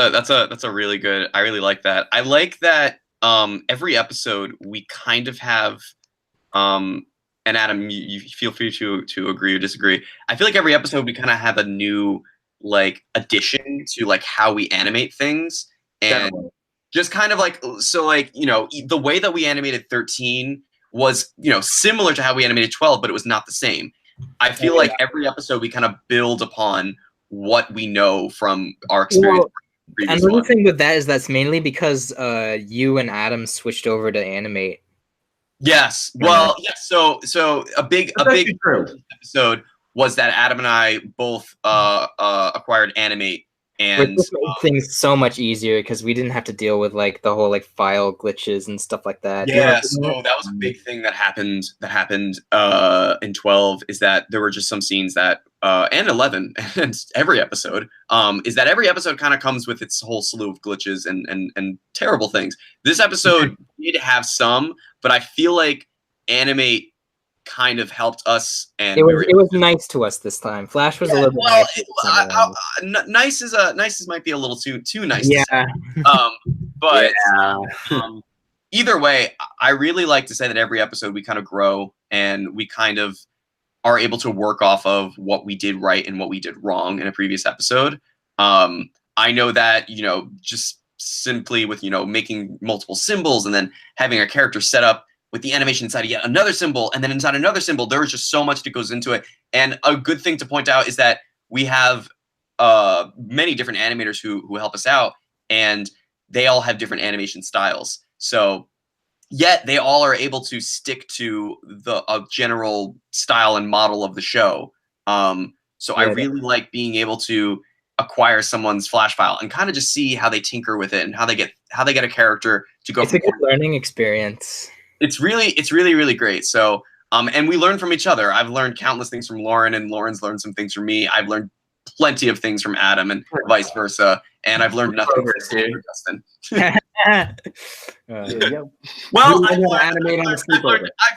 a really good. I really like that. I like that every episode we kind of have and Adam, you feel free to agree or disagree. I feel like every episode we kind of have a new like addition to like how we animate things, and Definitely. just kind of like, so like, you know, the way that we animated 13 was, you know, similar to how we animated 12, but it was not the same. I feel like every episode we kind of build upon what we know from our experience. And the thing with that is that's mainly because you and Adam switched over to Animate. Yes. Well, yes. So a big episode was that Adam and I both acquired Animate, and which made things so much easier because we didn't have to deal with like the whole like file glitches and stuff like that. Yeah, so that was a big thing that happened in 12, is that there were just some scenes that and 11 and every episode is that every episode kind of comes with its whole slew of glitches and terrible things. This episode did have some, but I feel like Animate kind of helped us, and it was nice to us this time. Flash was a little bit nice might be a little too nice. Yeah. But either way, I really like to say that every episode we kind of grow, and we kind of are able to work off of what we did right and what we did wrong in a previous episode. I know that, you know, just simply with, you know, making multiple symbols and then having a character set up with the animation inside of yet another symbol, and then inside another symbol, there is just so much that goes into it. And a good thing to point out is that we have many different animators who help us out, and they all have different animation styles. So yet they all are able to stick to the general style and model of the show. So I really like being able to acquire someone's Flash file and kind of just see how they tinker with it and how they get a character to go. It's a good learning experience. It's really great. So and we learn from each other. I've learned countless things from Lauren, and Lauren's learned some things from me. I've learned plenty of things from Adam, and vice versa. And I've learned nothing from Justin. Well, I've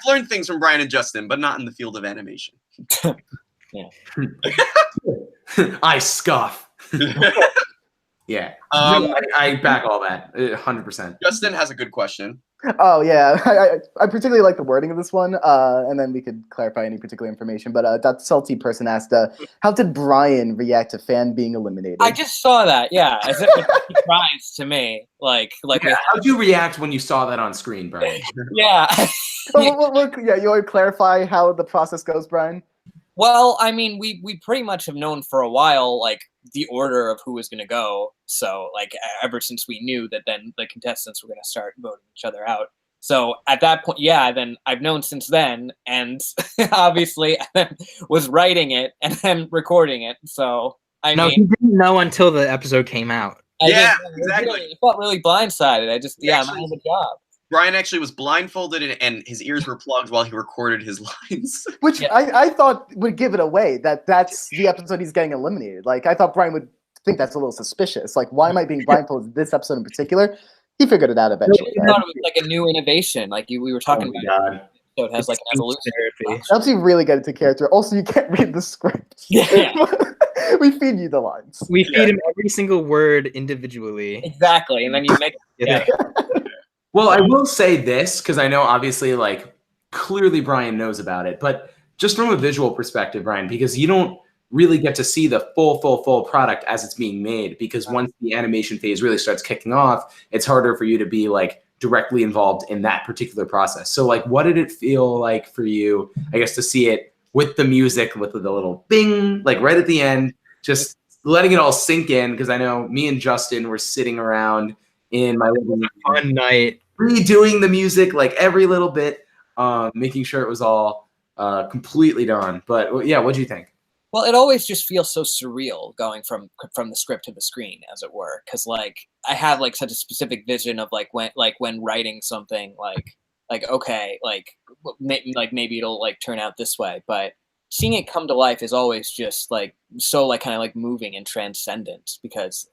learned things from Brian and Justin, but not in the field of animation. I scoff. Yeah. Um, No, I back all that 100%. Justin has a good question. Oh yeah, I particularly like the wording of this one, and then we could clarify any particular information. But that salty person asked, "How did Brian react to Fan being eliminated?" I just saw that. Yeah, as if it's a surprise to me. Like Yeah, how'd you react when you saw that on screen, Brian? yeah. Yeah, you want to clarify how the process goes, Brian? Well, I mean, we pretty much have known for a while, like, the order of who was going to go. So, like, ever since we knew that then the contestants were going to start voting each other out. So at that point, yeah, then I've known since then, and obviously was writing it and then recording it. So I No, mean, he didn't know until the episode came out. Yeah, exactly. exactly. I felt really blindsided. I just, yeah, I'm Actually- out of a job. Brian actually was blindfolded and his ears were plugged while he recorded his lines. Which Yeah. I thought would give it away that that's the episode he's getting eliminated. Like I thought Brian would think that's a little suspicious. Like why am I being blindfolded this episode in particular? He figured it out eventually. I thought it was like a new innovation. Like we were talking Oh about. my God. So it has like an evolution. Therapy. Helps you really get into character. Also, you can't read the script. Yeah. We feed you the lines. We feed him every single word individually. Exactly, and then you make Yeah. Well, I will say this because I know obviously, like, clearly Brian knows about it, but just from a visual perspective, Brian, because you don't really get to see the full product as it's being made, because once the animation phase really starts kicking off, it's harder for you to be like directly involved in that particular process. So, like, what did it feel like for you, I guess, to see it with the music, with the little bing, like right at the end, just letting it all sink in? Because I know me and Justin were sitting around in my living room One night. redoing the music like every little bit, making sure it was all completely done. But yeah, what'd you think? Well, it always just feels so surreal going from the script to the screen, as it were, because like I have like such a specific vision of like when writing something like okay, like maybe it'll like turn out this way, but seeing it come to life is always just like so like kind of like moving and transcendent, because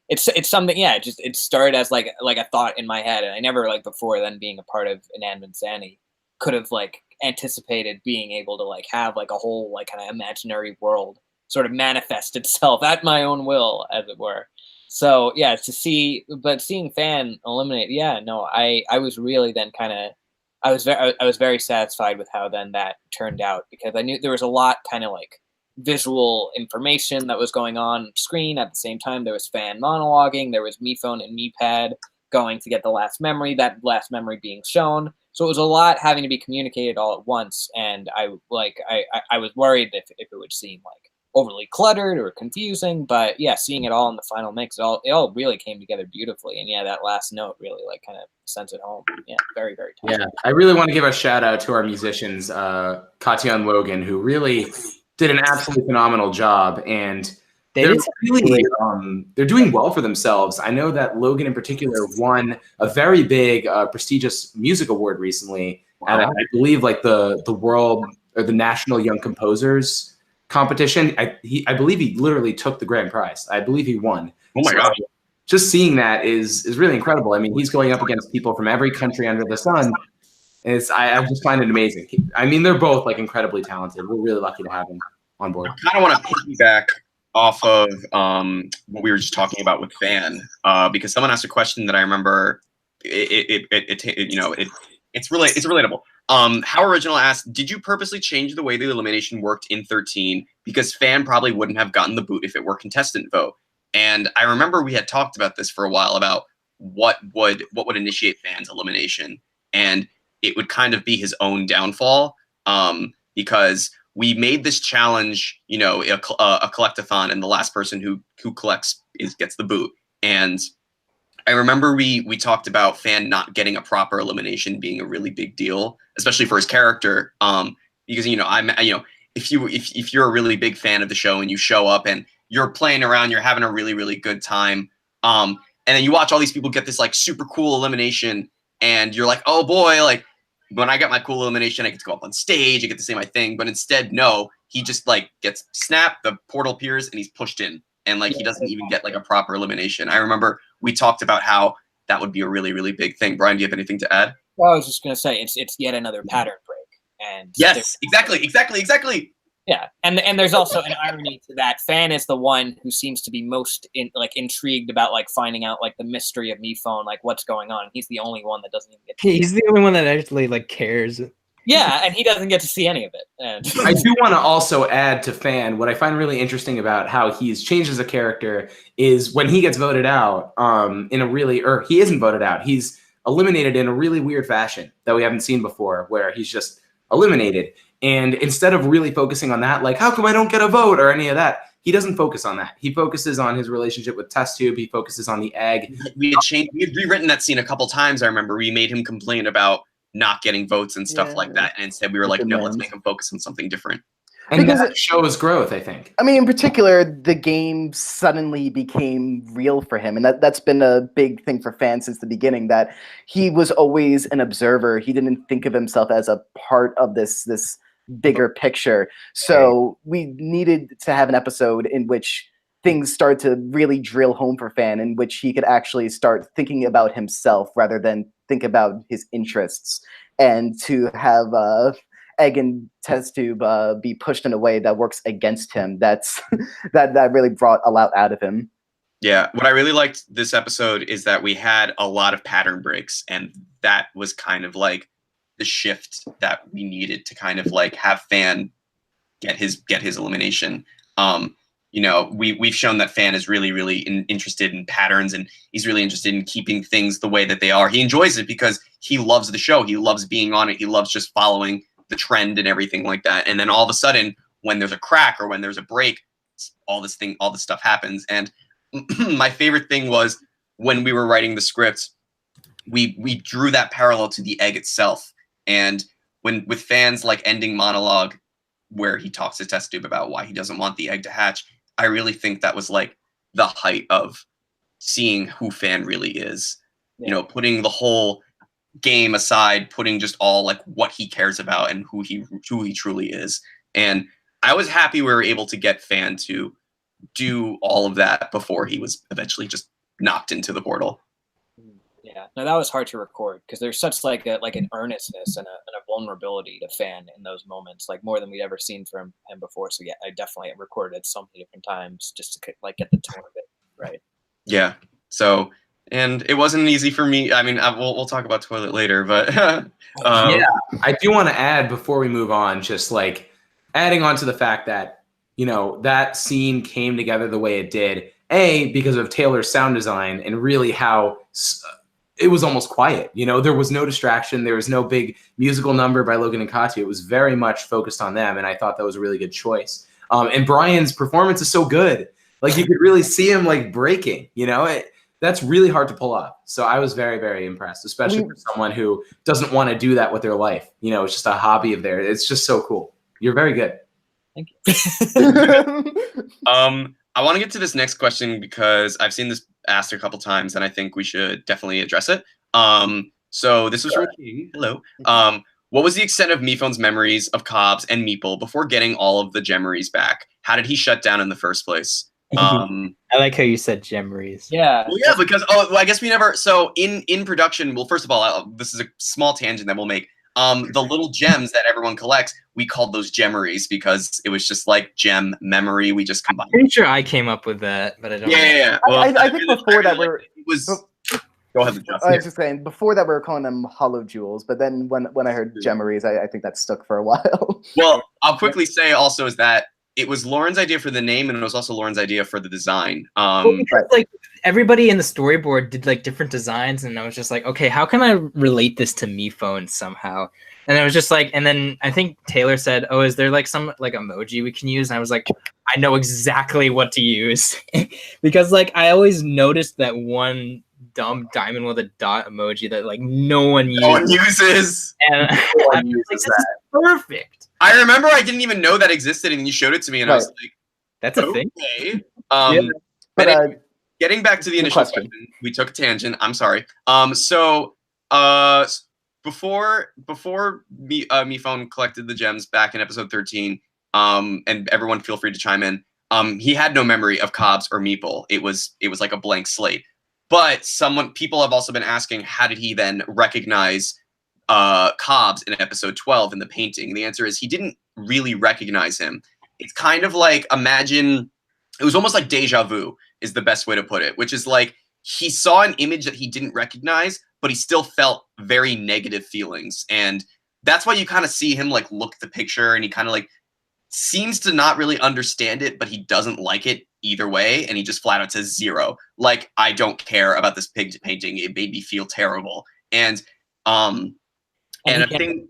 it's something, yeah, it started as like a thought in my head, and I never, like, before then being a part of Inanimate Insanity, could have like anticipated being able to like have like a whole like kind of imaginary world sort of manifest itself at my own will, as it were. So yeah, seeing Fan eliminate, yeah, no, I was really then kind of I was very satisfied with how then that turned out, because I knew there was a lot kind of like visual information that was going on screen at the same time. There was Fan monologuing, there was Mephone and Mepad going to get the last memory, that last memory being shown. So it was a lot having to be communicated all at once, and I was worried if it would seem like overly cluttered or confusing, but yeah, seeing it all in the final mix, it all really came together beautifully, and yeah, that last note really like kind of sent it home. Yeah, very very tough. Yeah, I really want to give a shout out to our musicians, Katya and Logan, who really did an absolutely phenomenal job, and they're really they're doing well for themselves. I know that Logan in particular won a very big prestigious music award recently at, I believe, like the world or the National Young Composers competition. I believe he literally took the grand prize. I believe he won. Oh my gosh. Just seeing that is really incredible. I mean, he's going up against people from every country under the sun. And I just find it amazing. I mean, they're both like incredibly talented. We're really lucky to have them on board. I kind of want to piggyback off of what we were just talking about with Fan, because someone asked a question that I remember. It's relatable. How Original asked, did you purposely change the way the elimination worked in 13 because Fan probably wouldn't have gotten the boot if it were contestant vote? And I remember we had talked about this for a while about what would initiate Fan's elimination, and it would kind of be his own downfall, because we made this challenge, a collectathon, and the last person who collects gets the boot. And I remember we talked about Fan not getting a proper elimination being a really big deal, especially for his character. Because if you're a really big fan of the show and you show up and you're playing around, you're having a really really good time, and then you watch all these people get this like super cool elimination, and you're like, oh boy, like, when I got my cool elimination, I get to go up on stage, I get to say my thing. But instead, no, he just like gets snapped, the portal appears, and he's pushed in. And like he doesn't even get like a proper elimination. I remember we talked about how that would be a really, really big thing. Brian, do you have anything to add? Well, I was just gonna say it's yet another pattern break. And yes, exactly. Yeah, and there's also an irony to that. Fan is the one who seems to be most intrigued about like finding out like the mystery of Miphone, like what's going on. He's the only one that doesn't even get to He's the only one that actually like cares. Yeah, and he doesn't get to see any of it. And I do want to also add to Fan, what I find really interesting about how he's changed as a character is when he gets voted out, he isn't voted out. He's eliminated in a really weird fashion that we haven't seen before, where he's just eliminated. And instead of really focusing on that, like, how come I don't get a vote or any of that, he doesn't focus on that. He focuses on his relationship with Test Tube. He focuses on the egg. We had rewritten that scene a couple times. I remember we made him complain about not getting votes and stuff like that. And instead we were like, no, let's make him focus on something different. And Because that shows growth, I think. I mean, in particular, the game suddenly became real for him. And that's been a big thing for fans since the beginning, that he was always an observer. He didn't think of himself as a part of this bigger picture. So we needed to have an episode in which things start to really drill home for Fan, in which he could actually start thinking about himself rather than think about his interests. And to have Egg and Test Tube be pushed in a way that works against him, that really brought a lot out of him. Yeah, what I really liked this episode is that we had a lot of pattern breaks, and that was kind of like the shift that we needed to kind of like have Fan get his elimination. You know, we've shown that Fan is really, really interested in patterns, and he's really interested in keeping things the way that they are. He enjoys it because he loves the show. He loves being on it. He loves just following the trend and everything like that. And then all of a sudden, when there's a crack or when there's a break, all this stuff happens. And my favorite thing was when we were writing the script, we drew that parallel to the egg itself. And with Fan's like ending monologue where he talks to Test Tube about why he doesn't want the egg to hatch, I really think that was like the height of seeing who Fan really is. Yeah. You know, putting the whole game aside, putting just all like what he cares about and who he truly is. And I was happy we were able to get Fan to do all of that before he was eventually just knocked into the portal. Yeah, no, that was hard to record because there's such like an earnestness and a vulnerability to Fan in those moments, like more than we'd ever seen from him before. So yeah, I definitely recorded it so many different times just to like get the tone of it right. Yeah. So, and it wasn't easy for me. I mean, we'll talk about Toilet later, but yeah, I do want to add before we move on, just like adding on to the fact that, you know, that scene came together the way it did, because of Taylor's sound design and really how it was almost quiet. You know, there was no distraction. There was no big musical number by Logan and Katya. It was very much focused on them, and I thought that was a really good choice. And Brian's performance is so good. Like, you could really see him, like, breaking, you know? That's really hard to pull off. So I was very, very impressed, especially for someone who doesn't want to do that with their life. You know, it's just a hobby of theirs. It's just so cool. You're very good. Thank you. I want to get to this next question because I've seen this asked a couple times, and I think we should definitely address it. So this was from King. Hello. What was the extent of Miphone's memories of Cobbs and Meeple before getting all of the Gemeries back? How did he shut down in the first place? I like how you said Gemeries. Yeah. Well, yeah, because I guess we never. So in production, well, first of all, this is a small tangent that we'll make. The little gems that everyone collects, we called those Gemeries because it was just like gem memory. We just combined. I'm pretty sure I came up with that, but I don't. Yeah. Well, I think before that it was. Go ahead, Justin. I was just saying before that we were calling them hollow jewels, but then when I heard Gemeries, I think that stuck for a while. Well, I'll quickly say also is that it was Lauren's idea for the name, and it was also Lauren's idea for the design. Because, like, everybody in the storyboard did like different designs, and I was just like, okay, how can I relate this to Miphone somehow? And I was just like, and then I think Taylor said, "Oh, is there like some like emoji we can use?" And I was like, I know exactly what to use because like I always noticed that one dumb diamond with a dot emoji that like no one uses. And I was like, this is perfect. I remember I didn't even know that existed, and you showed it to me, and I was like, "That's a thing." Yeah. But getting back to the initial question, we took a tangent. I'm sorry. Before Miphone collected the gems back in episode 13, and everyone feel free to chime in. He had no memory of Cobbs or Meeple. It was like a blank slate. But people have also been asking, how did he then recognize Cobbs in episode 12 in the painting? The answer is he didn't really recognize him. it's kind of like, imagine it was almost like deja vu is the best way to put it, which is like he saw an image that he didn't recognize, but he still felt very negative feelings. And that's why you kind of see him like look at the picture and he kind of like seems to not really understand it, but he doesn't like it either way. And he just flat out says 0. Like, I don't care about this pig painting. It made me feel terrible. And And I think,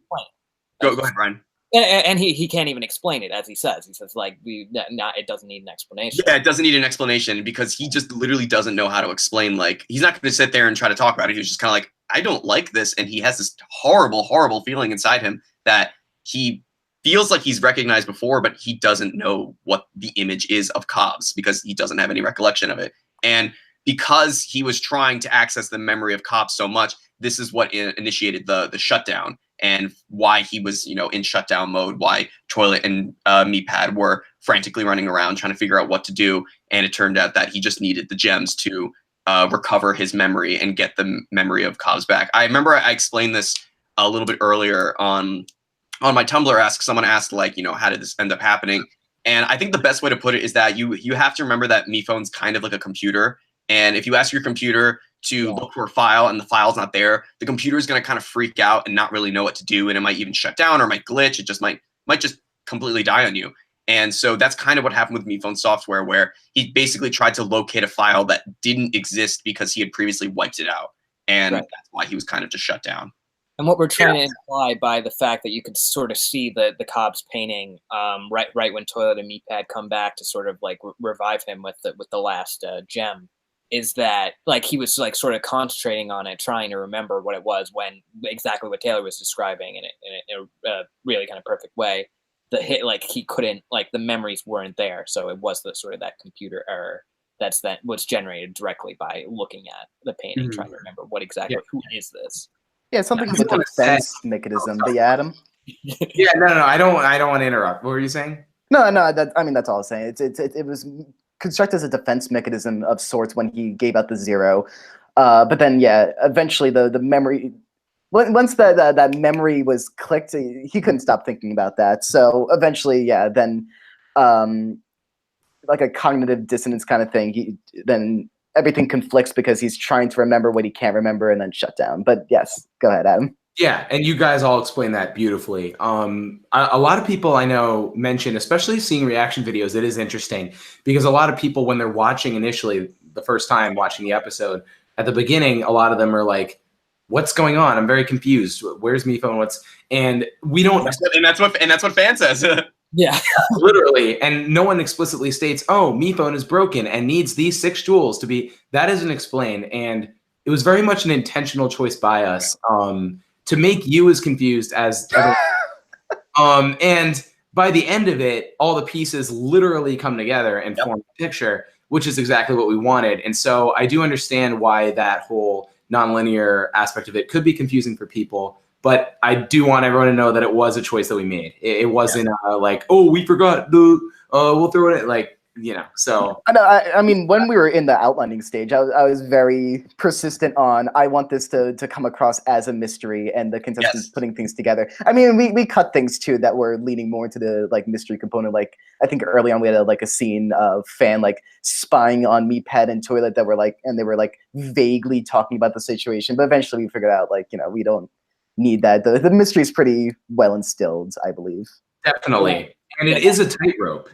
go ahead, Brian. And he can't even explain it, as he says. He says, like, it doesn't need an explanation. Yeah, it doesn't need an explanation because he just literally doesn't know how to explain. Like, he's not going to sit there and try to talk about it. He's just kind of like, I don't like this. And he has this horrible, horrible feeling inside him that he feels like he's recognized before, but he doesn't know what the image is of Cobbs because he doesn't have any recollection of it. And because he was trying to access the memory of Cobbs so much, this is what initiated the shutdown. And why he was, in shutdown mode, why Toilet and Meatpad were frantically running around trying to figure out what to do. And it turned out that he just needed the gems to recover his memory and get the memory of Cobbs back. I remember I explained this a little bit earlier on my Tumblr. Someone asked, like, how did this end up happening? And I think the best way to put it is that you have to remember that MePhone's kind of like a computer. And if you ask your computer to look for a file and the file's not there, the computer is going to kind of freak out and not really know what to do. And it might even shut down or might glitch. It just might just completely die on you. And so that's kind of what happened with MePhone software, where he basically tried to locate a file that didn't exist because he had previously wiped it out. And that's why he was kind of just shut down. And what we're trying to imply by the fact that you could sort of see the Cobbs painting right when Toilet and Meatpad come back to sort of like revive him with the last gem, is that like he was like sort of concentrating on it, trying to remember what it was, when exactly what Taylor was describing in a really kind of perfect way. The hit, like, he couldn't, like, the memories weren't there, so it was the sort of that computer error that was generated directly by looking at the painting, trying to remember what exactly who is this. Yeah, something of a defense mechanism. But yeah, Adam. Yeah, no. I don't want to interrupt. What were you saying? No. That's all I was saying. It was constructed as a defense mechanism of sorts when he gave out the 0. But then, yeah, eventually the memory. Once that memory was clicked, he couldn't stop thinking about that. So eventually, yeah, then like a cognitive dissonance kind of thing. Then everything conflicts because he's trying to remember what he can't remember and then shut down. But yes, go ahead, Adam. Yeah, and you guys all explained that beautifully. A lot of people I know mention, especially seeing reaction videos, it is interesting because a lot of people, when they're watching initially the first time watching the episode, at the beginning, a lot of them are like, what's going on? I'm very confused. Where's MePhone? And we don't. And that's what fan says. Yeah, literally. And no one explicitly states, oh, MePhone is broken and needs these 6 jewels to be. That isn't explained. And it was very much an intentional choice by us to make you as confused as. And by the end of it, all the pieces literally come together and form a picture, which is exactly what we wanted. And so I do understand why that whole nonlinear aspect of it could be confusing for people, but I do want everyone to know that it was a choice that we made. It wasn't like, oh, we forgot we'll throw it like, so. I mean, when we were in the outlining stage, I was very persistent on, I want this to come across as a mystery and the contestants putting things together. I mean, we cut things too that were leaning more into the like mystery component. Like I think early on we had a scene of Fan like spying on Meatpad and Toilet that were like, and they were like vaguely talking about the situation, but eventually we figured out like, we don't need that. The mystery is pretty well instilled, I believe. Definitely. And it is a tightrope.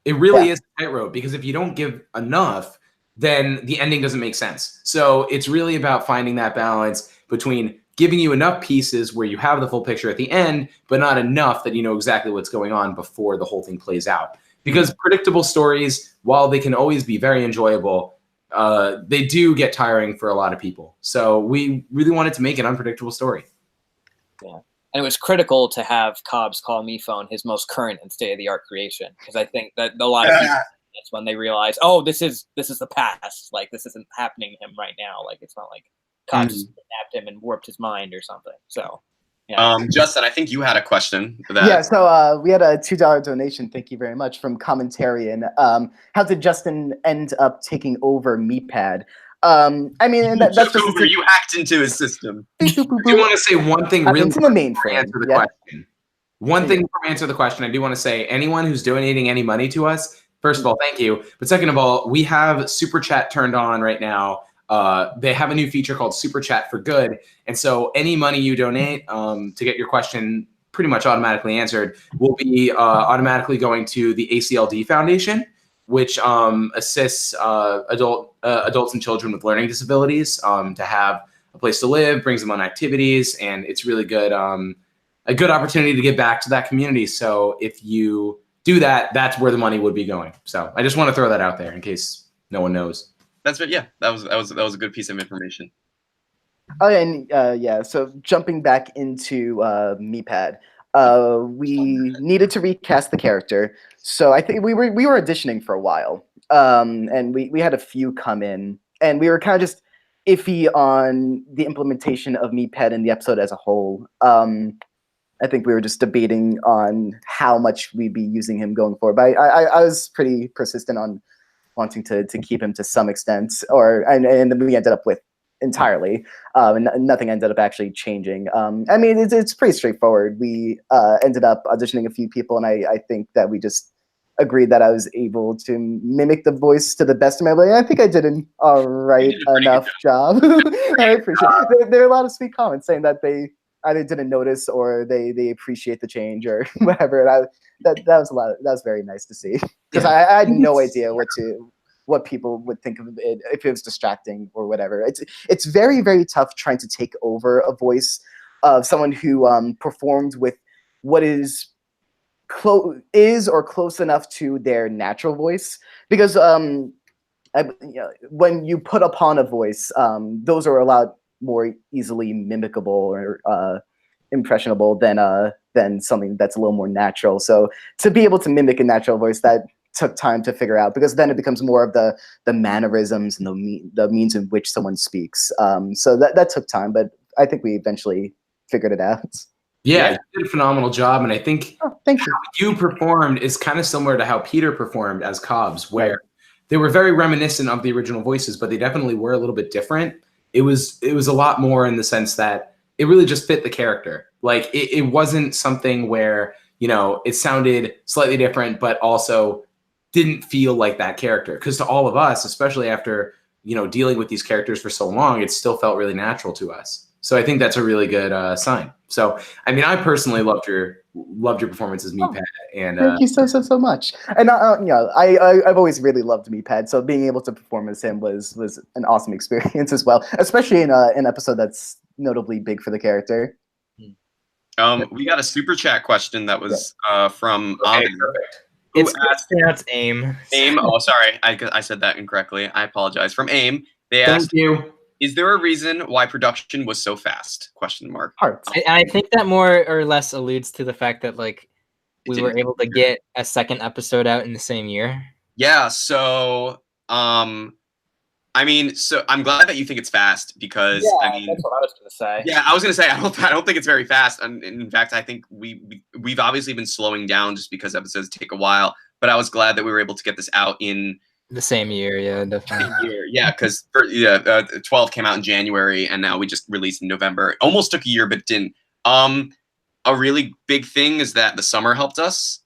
It really is a tightrope because if you don't give enough, then the ending doesn't make sense. So it's really about finding that balance between giving you enough pieces where you have the full picture at the end, but not enough that you know exactly what's going on before the whole thing plays out. Because predictable stories, while they can always be very enjoyable, they do get tiring for a lot of people. So we really wanted to make an unpredictable story. Yeah. And it was critical to have Cobbs call MePhone his most current and state-of-the-art creation, because I think that a lot of people, that's when they realize, oh, this is the past. Like, this isn't happening to him right now. Like, it's not like Cobbs kidnapped him and warped his mind or something. So, yeah. Justin, I think you had a question for that. Yeah, so we had a $2 donation. Thank you very much from Commentarian. How did Justin end up taking over Meatpad? I mean, and that's just you hacked into his system. Do you want to say one thing really into the mainframe? Answer the question. One thing before I answer the question, I do want to say anyone who's donating any money to us, first of all, thank you. But second of all, we have Super Chat turned on right now. They have a new feature called Super Chat for Good. And so any money you donate to get your question pretty much automatically answered will be automatically going to the ACLD Foundation, which assists adults and children with learning disabilities to have a place to live, brings them on activities, and it's really good. A good opportunity to give back to that community. So if you do that, that's where the money would be going. So I just want to throw that out there in case no one knows. That's it. Yeah, that was a good piece of information. Oh, and yeah. So jumping back into MePad, we needed to recast the character. So I think we were auditioning for a while, and we had a few come in, and we were kind of just iffy on the implementation of MePad in the episode as a whole. I think we were just debating on how much we'd be using him going forward. But I was pretty persistent on wanting to keep him to some extent, and then we ended up with entirely, and nothing ended up actually changing. I mean, it's pretty straightforward. We ended up auditioning a few people, and I think that we just agreed that I was able to mimic the voice to the best of my ability. I think I did an all right enough job. I appreciate it. There are a lot of sweet comments saying that they either didn't notice or they appreciate the change or whatever. And that was a lot. That was very nice to see, because I had no idea what people would think of it if it was distracting or whatever. It's very, very tough trying to take over a voice of someone who performed with what is or close enough to their natural voice, because when you put upon a voice, those are a lot more easily mimicable or impressionable than something that's a little more natural. So to be able to mimic a natural voice, that took time to figure out, because then it becomes more of the mannerisms and the means in which someone speaks. So that took time, but I think we eventually figured it out. Yeah, you did a phenomenal job, and I think thank you. How you performed is kind of similar to how Peter performed as Cobbs, where they were very reminiscent of the original voices, but they definitely were a little bit different. It was a lot more in the sense that it really just fit the character. Like it wasn't something where, it sounded slightly different, but also didn't feel like that character. Because to all of us, especially after, dealing with these characters for so long, it still felt really natural to us. So I think that's a really good sign. So, I mean, I personally loved your performance as MePad. And thank you so much. And I've always really loved MePad, so being able to perform as him was an awesome experience as well, especially in an episode that's notably big for the character. We got a super chat question that was from Amin. It's AIM. AIM. Oh, sorry, I said that incorrectly. I apologize. From AIM, they asked, thank you. Is there a reason why production was so fast? Question mark. I think that more or less alludes to the fact that we were able to get a second episode out in the same year. Yeah. So, I mean, so I'm glad that you think it's fast, because Yeah, I mean, that's what I was going to say. yeah, I was gonna say I don't think it's very fast, and in fact, I think we've obviously been slowing down just because episodes take a while. But I was glad that we were able to get this out in the same year. Yeah, definitely. Yeah, because 12 came out in January, and now we just released in November. It almost took a year, but didn't. A really big thing is that the summer helped us.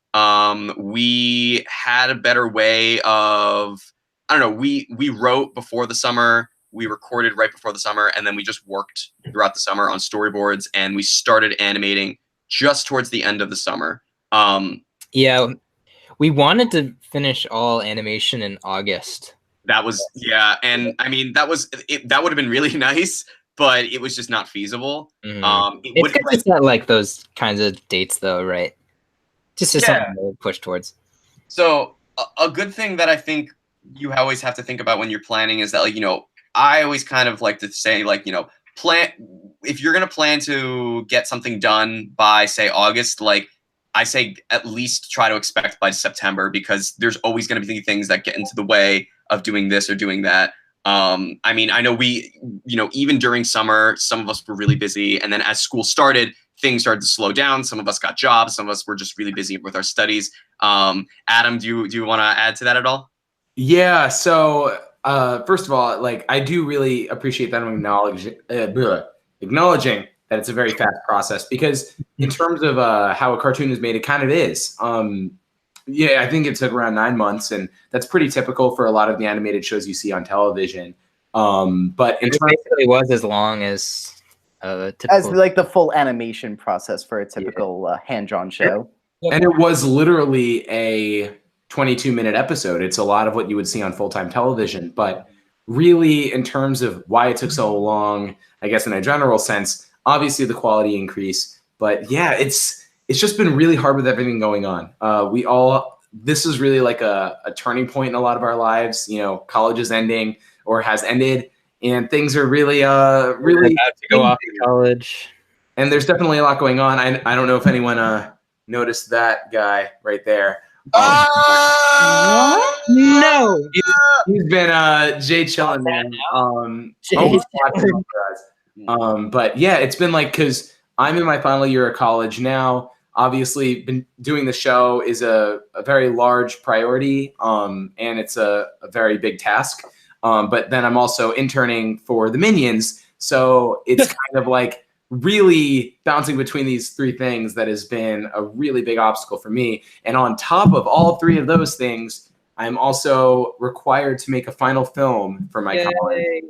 We had a better way of, I don't know, we wrote before the summer, we recorded right before the summer, and then we just worked throughout the summer on storyboards, and we started animating just towards the end of the summer. Yeah, we wanted to finish all animation in August. That was, and I mean, that would have been really nice, but it was just not feasible. Mm-hmm. It's not those kinds of dates, though, right? Just something to push towards. So a good thing that I think you always have to think about when you're planning is that, I always kind of like to say, plan, if you're going to plan to get something done by, say, August, I say at least try to expect by September, because there's always going to be things that get into the way of doing this or doing that. I mean, I know even during summer, some of us were really busy. And then as school started, things started to slow down. Some of us got jobs. Some of us were just really busy with our studies. Adam, do you want to add to that at all? Yeah. So first of all, I do really appreciate that I'm acknowledging that it's a very fast process, because in terms of how a cartoon is made, it kind of is. Yeah, I think it took around 9 months, and that's pretty typical for a lot of the animated shows you see on television. But in It terms basically was as long as As typical. like the full animation process for a typical hand-drawn show. and it was literally a 22-minute episode. It's a lot of what you would see on full-time television, but really in terms of why it took so long, I guess in a general sense, obviously the quality increase, but yeah, it's just been really hard with everything going on. This is really like a turning point in a lot of our lives. You know, college is ending or has ended, and things are really About to go off to college. And there's definitely a lot going on. I don't know if anyone noticed that guy right there. No. He's been Jay chilling, man. Almost watching for us. But yeah, it's been like, because I'm in my final year of college now. Obviously, been doing the show is a very large priority, and it's a very big task. But then I'm also interning for the Minions, so it's kind of like really bouncing between these three things that has been a really big obstacle for me. And on top of all three of those things, I'm also required to make a final film for my college.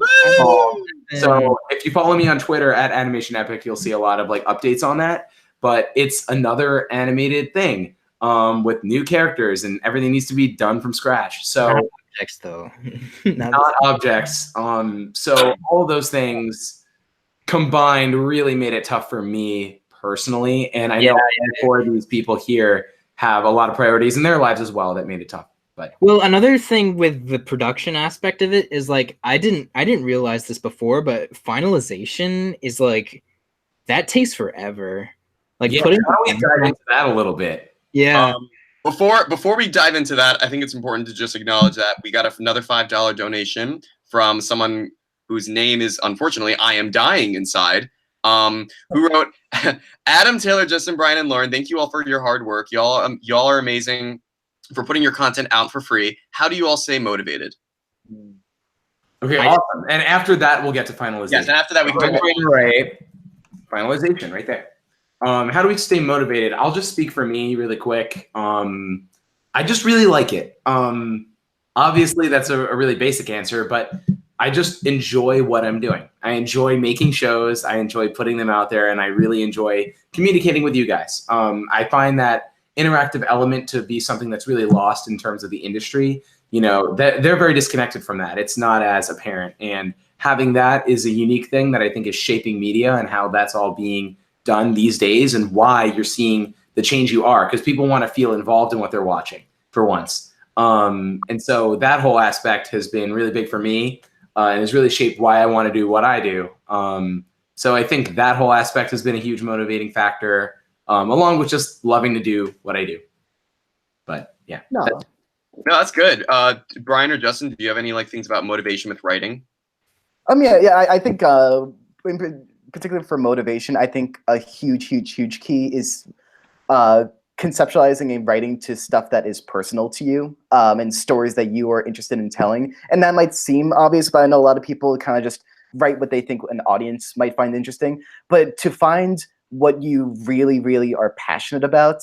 So if you follow me on Twitter at Animation Epic, you'll see a lot of like updates on that. But it's another animated thing with new characters, and everything needs to be done from scratch. So not objects, though. not objects. So all those things combined really made it tough for me personally. And I know four of these people here have a lot of priorities in their lives as well that made it tough. But well, another thing with the production aspect of it is like I didn't realize this before, but finalization is like that takes forever. Like putting how do we dive into that a little bit? Yeah. Before we dive into that, I think it's important to just acknowledge that we got another $5 donation from someone whose name is, unfortunately, I Am Dying Inside, who wrote, Adam, Taylor, Justin, Brian, and Lauren, thank you all for your hard work. Y'all are amazing for putting your content out for free. How do you all stay motivated? Okay, awesome. And after that, we'll get to finalization. Yes, and after that, we can right. Finalization right there. How do we stay motivated? I'll just speak for me really quick. I just really like it. Obviously, that's a really basic answer, but I just enjoy what I'm doing. I enjoy making shows. I enjoy putting them out there, and I really enjoy communicating with you guys. I find that interactive element to be something that's really lost in terms of the industry. You know, they're very disconnected from that. It's not as apparent, and having that is a unique thing that I think is shaping media and how that's all being done these days, and why you're seeing the change you are, because people want to feel involved in what they're watching for once. And so that whole aspect has been really big for me, and has really shaped why I want to do what I do. So I think that whole aspect has been a huge motivating factor, along with just loving to do what I do. But yeah. No, that's good. Brian or Justin, do you have any like things about motivation with writing? I think particularly for motivation, I think a huge key is conceptualizing and writing to stuff that is personal to you, and stories that you are interested in telling. And that might seem obvious, but I know a lot of people kind of just write what they think an audience might find interesting. But to find what you really are passionate about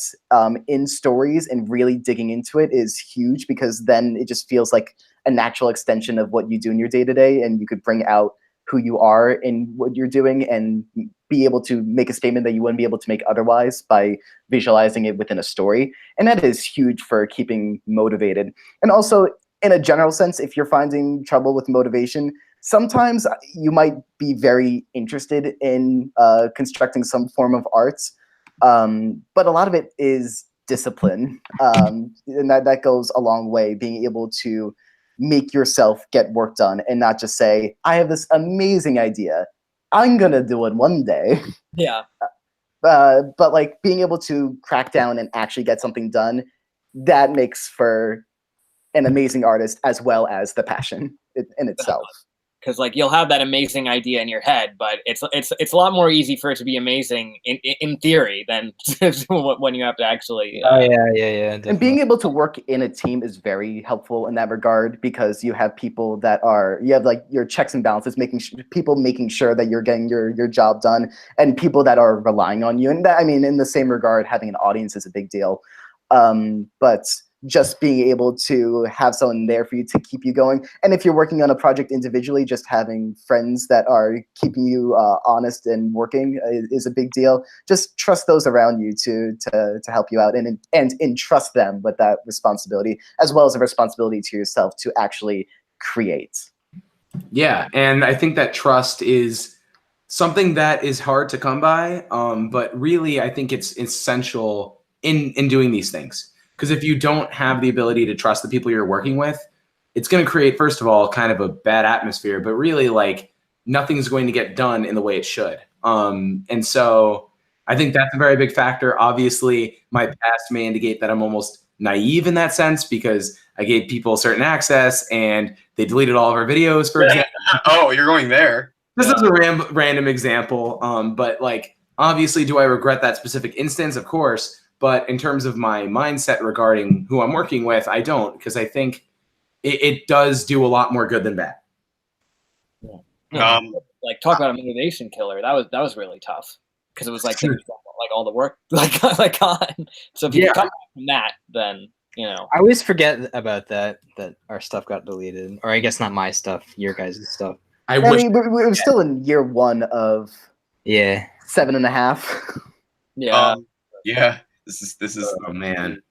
in stories and really digging into it is huge, because then it just feels like a natural extension of what you do in your day-to-day, and you could bring out who you are in what you're doing and be able to make a statement that you wouldn't be able to make otherwise by visualizing it within a story. And that is huge for keeping motivated. And also, in a general sense, if you're finding trouble with motivation, sometimes you might be very interested in constructing some form of arts, but a lot of it is discipline. And that goes a long way, being able to make yourself get work done and not just say, I have this amazing idea, I'm gonna do it one day. Yeah. But like being able to crack down and actually get something done, that makes for an amazing artist, as well as the passion in itself. because like you'll have that amazing idea in your head, but it's a lot more easy for it to be amazing in theory than when you have to actually. Yeah. And being able to work in a team is very helpful in that regard, because you have people that you have like your checks and balances, people making sure that you're getting your job done, and people that are relying on you. And that, I mean, in the same regard, having an audience is a big deal. But just being able to have someone there for you to keep you going. And if you're working on a project individually, just having friends that are keeping you honest and working is a big deal. Just trust those around you to help you out, and entrust them with that responsibility, as well as a responsibility to yourself to actually create. Yeah, and I think that trust is something that is hard to come by, but really I think it's essential in doing these things. Because if you don't have the ability to trust the people you're working with, it's going to create, first of all, kind of a bad atmosphere, but really like nothing's going to get done in the way it should. And so I think that's a very big factor. Obviously, my past may indicate that I'm almost naive in that sense, because I gave people certain access and they deleted all of our videos, for example. Oh, you're going there. This is a random example, but like, obviously, do I regret that specific instance? Of course. But in terms of my mindset regarding who I'm working with, I don't, because I think it does do a lot more good than bad. Like, talk about a motivation killer. That was really tough, because it was like all the work like on. So if you come back from that, then I always forget about that our stuff got deleted, or I guess not my stuff, your guys' stuff. I mean, it was still in year 1 of 7.5. Yeah. This is oh man.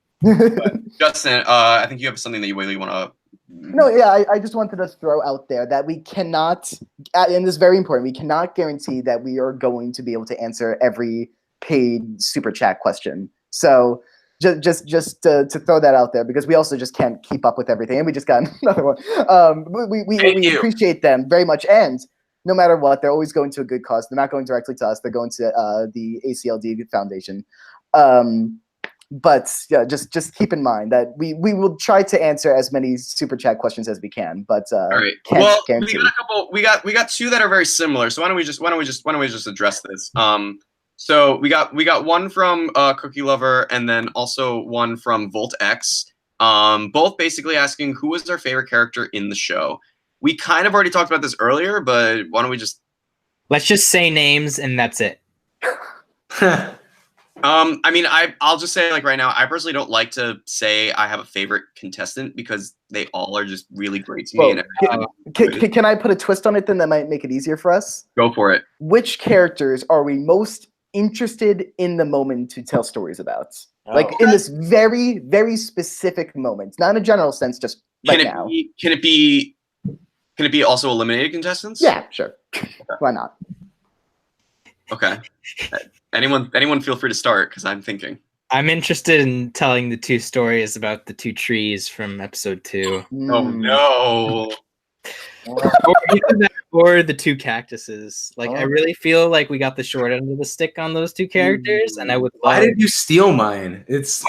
Justin, I think you have something that you really want to. No, yeah, I just wanted to throw out there that we cannot, and this is very important, we cannot guarantee that we are going to be able to answer every paid super chat question. So just to throw that out there, because we also just can't keep up with everything, and we just got another one. We appreciate them very much, and no matter what, they're always going to a good cause. They're not going directly to us. They're going to the ACLD Foundation. But yeah, just keep in mind that we will try to answer as many super chat questions as we can. But all right. Can't guarantee. We got 2 that are very similar. So why don't we just address this? So we got one from Cookie Lover, and then also one from Volt X. Both basically asking who was their favorite character in the show. We kind of already talked about this earlier, but why don't we let's just say names and that's it. I mean, I'll just say, like, right now, I personally don't like to say I have a favorite contestant, because they all are just really great to me. Can I put a twist on it then that might make it easier for us? Go for it. Which characters are we most interested in the moment to tell stories about? Like in this very, very specific moment, not in a general sense, just now. Can it be also eliminated contestants? Yeah, sure. Okay. Why not? Okay. Anyone feel free to start, because I'm thinking. I'm interested in telling the 2 stories about the 2 trees from episode 2. Oh no. Or the 2 cactuses. Like, I really feel like we got the short end of the stick on those 2 characters, and I would love... Why did you steal mine? It's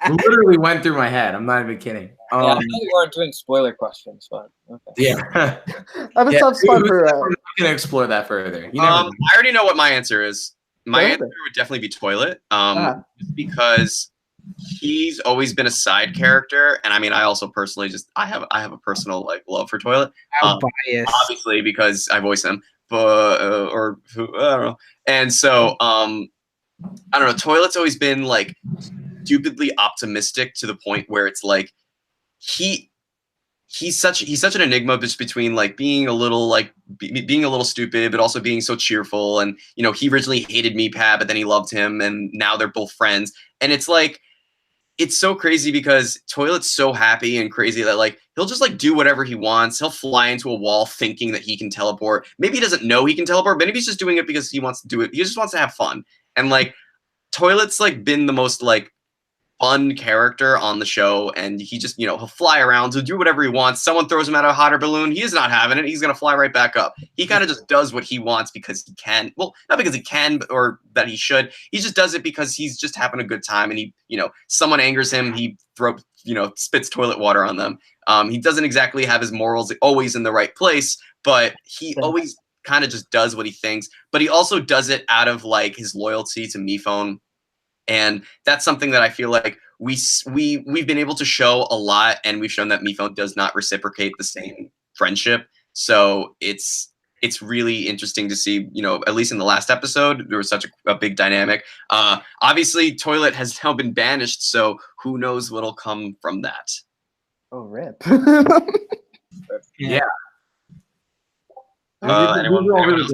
literally went through my head. I'm not even kidding. I know you weren't doing spoiler questions, but okay. Yeah. I have a tough spot for. I'm not gonna explore that further. I already know what my answer is. My answer would definitely be Toilet. Because he's always been a side character, and I mean, I also personally I have a personal like love for Toilet. Obviously, because I voice him, but I don't know. And so I don't know. Toilet's always been like stupidly optimistic to the point where it's like he's such an enigma, just between like being a little like being a little stupid, but also being so cheerful. And he originally hated Meepad, but then he loved him, and now they're both friends. And it's like, it's so crazy, because Toilet's so happy and crazy that like he'll just like do whatever he wants. He'll fly into a wall thinking that he can teleport. Maybe he doesn't know he can teleport, but maybe he's just doing it because he wants to do it. He just wants to have fun. And like Toilet's like been the most like fun character on the show, and he just, you know, he'll fly around, he'll do whatever he wants. Someone throws him out of a hot air balloon, he is not having it. He's gonna fly right back up. He kind of just does what he wants because he can. Well, not because he can or that he should. He just does it because he's just having a good time, and he, you know, someone angers him, he spits toilet water on them. He doesn't exactly have his morals always in the right place, but he always kind of just does what he thinks. But he also does it out of like his loyalty to Miphone. And that's something that I feel like we've been able to show a lot, and we've shown that Miphone does not reciprocate the same friendship. So it's really interesting to see, you know, at least in the last episode, there was such a big dynamic. Obviously, Toilet has now been banished, so who knows what'll come from that. Oh, rip. Yeah. Anyone, really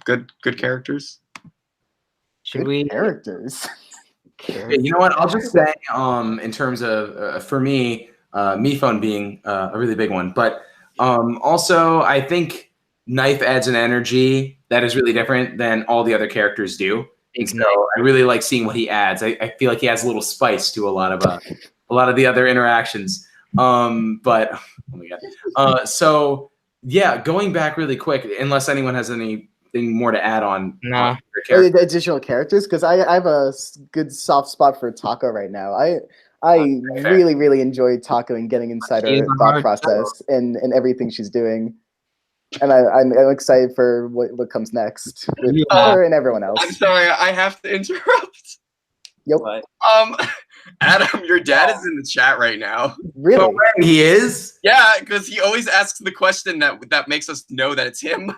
good? Good characters. Should Good we? characters? Okay, you know what? I'll just say, in terms of for me, Miphone being a really big one, but also I think Knife adds an energy that is really different than all the other characters do. And so I really like seeing what he adds. I feel like he adds a little spice to a lot of the other interactions. But oh my god. So yeah, going back really quick, unless anyone has anything more to add on. No. Additional characters, because I have a good soft spot for Taco right now. I really enjoy Taco and getting inside her thought process and everything she's doing. And I'm excited for what comes next with her and everyone else. I'm sorry, I have to interrupt. Yep. Adam, your dad is in the chat right now. Really? Oh, he is? Yeah, because he always asks the question that makes us know that it's him.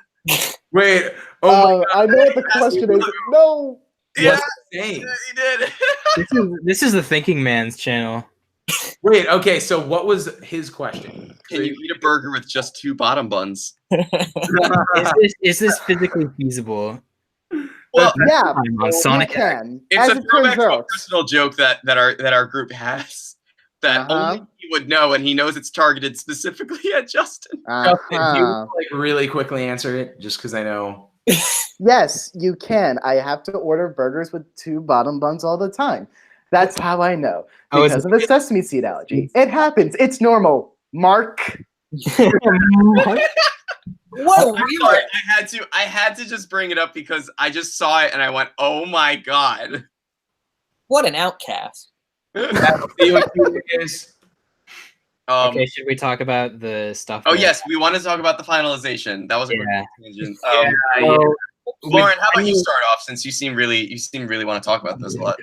Wait. I know what the question is. No. Yeah, he did. This is the Thinking Man's channel. Wait, okay, so what was his question? Can you eat a burger with just 2 bottom buns? Is this physically feasible? Well, yeah, on Sonic. Can. It's a throwback to a personal joke that our group has that only he would know, and he knows it's targeted specifically at Justin. Justin, do you like really quickly answer it, just because I know? Yes, you can. I have to order burgers with 2 bottom buns all the time. That's how I know. Because of a sesame seed allergy. It happens. It's normal. Mark. Whoa! Sorry, I had to just bring it up because I just saw it and I went, "Oh my god!" What an outcast! Okay, should we talk about the stuff? Oh yes, we want to talk about the finalization. That was a great tangent. Lauren, how about you start off, since you seem really want to talk about this a lot.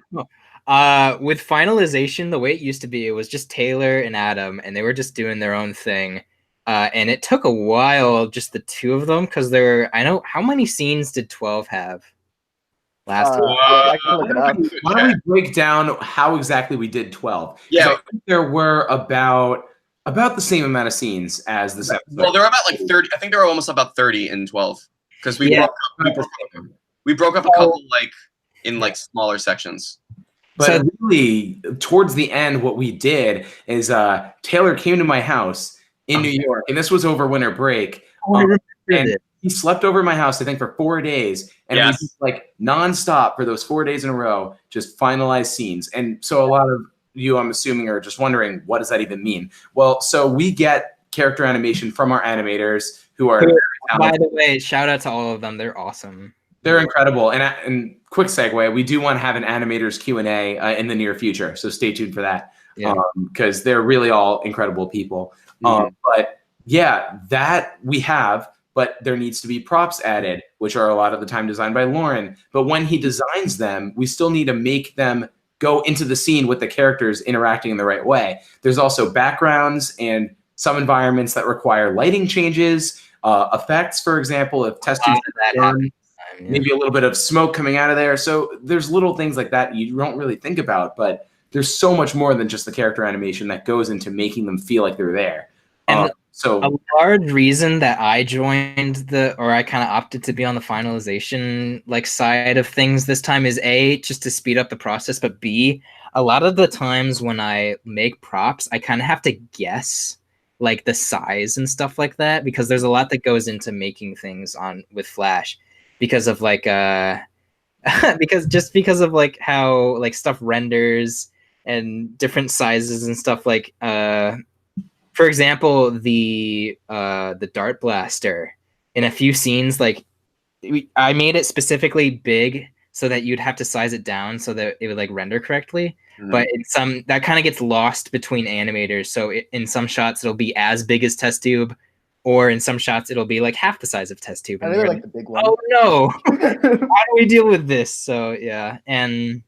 With finalization, the way it used to be, it was just Taylor and Adam, and they were just doing their own thing. And it took a while, just the 2 of them, because I know, how many scenes did 12 have last time? I can look it up. Why don't we break down how exactly we did 12? Yeah, I think there were about the same amount of scenes as this episode. Well, there were about like 30. I think there were almost about 30 in 12 because we broke up a couple like in like smaller sections. But really, towards the end, what we did is Taylor came to my house in New York, and this was over winter break. And he slept over my house, I think, for 4 days, and we just, like, nonstop for those 4 days in a row, just finalized scenes. And so a lot of you, I'm assuming, are just wondering, what does that even mean? Well, so we get character animation from our animators who are very talented. By the way, shout out to all of them. They're awesome. They're incredible. And quick segue, we do want to have an animators Q&A in the near future, so stay tuned for that, because they're really all incredible people. But yeah, that we have, but there needs to be props added, which are a lot of the time designed by Lauren. But when he designs them, we still need to make them go into the scene with the characters interacting in the right way. There's also backgrounds and some environments that require lighting changes, effects, for example, if test tubes burn, maybe a little bit of smoke coming out of there. So there's little things like that you don't really think about, but there's so much more than just the character animation that goes into making them feel like they're there. And so a large reason that I joined I kind of opted to be on the finalization like side of things this time is A, just to speed up the process, but B, a lot of the times when I make props, I kind of have to guess like the size and stuff like that, because there's a lot that goes into making things with Flash because of like because of like how like stuff renders. and different sizes and stuff. Like, for example, the dart blaster in a few scenes, like I made it specifically big so that you'd have to size it down so that it would like render correctly. But in some that kind of gets lost between animators. So in some shots it'll be as big as test tube, or in some shots it'll be like half the size of test tube. I And really you're like the big one. oh no, how do we deal with this? So yeah, and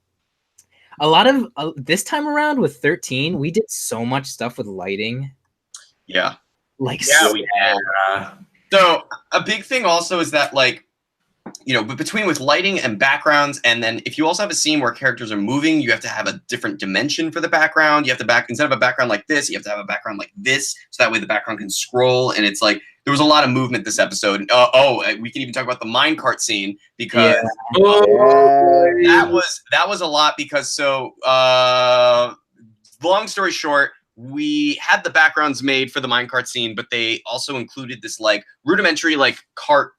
a lot of this time around with 13, we did so much stuff with lighting. Yeah. Like Yeah, we had. So a big thing also is that, like, you know, but between with lighting and backgrounds, and then if you also have a scene where characters are moving, you have to have a different dimension for the background. You have to instead of a background like this, you have to have a background like this, so that way the background can scroll. And it's like there was a lot of movement this episode. We can even talk about the minecart scene because that was a lot because long story short, we had the backgrounds made for the minecart scene, but they also included this like rudimentary like cart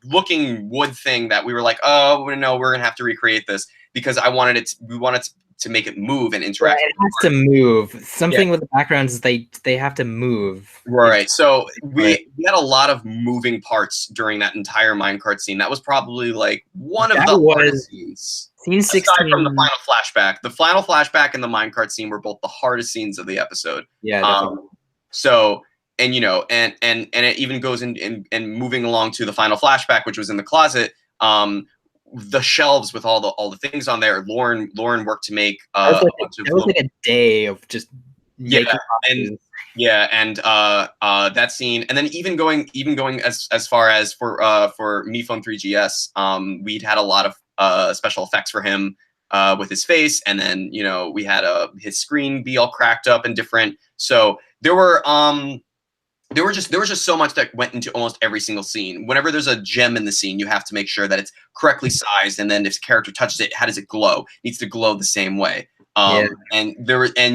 looking wood thing that we were like, oh no, we're gonna have to recreate this because we wanted to make it move and interact. Yeah, it has to move. Something with the backgrounds is they have to move. Right. So we had a lot of moving parts during that entire minecart scene. That was probably like one of the hardest scenes. Scene 16. Aside from the final flashback. The final flashback and the minecart scene were both the hardest scenes of the episode. Yeah, definitely. So, and you know, and it even goes in moving along to the final flashback, which was in the closet. The shelves with all the things on there. Lauren worked to make that was like a day of just making that scene, and then even going as far as for Mi Phone 3GS, we'd had a lot of special effects for him with his face, and then you know we had his screen be all cracked up and different. So there was just so much that went into almost every single scene. Whenever there's a gem in the scene, you have to make sure that it's correctly sized, and then if the character touches it, how does it glow? It needs to glow the same way. And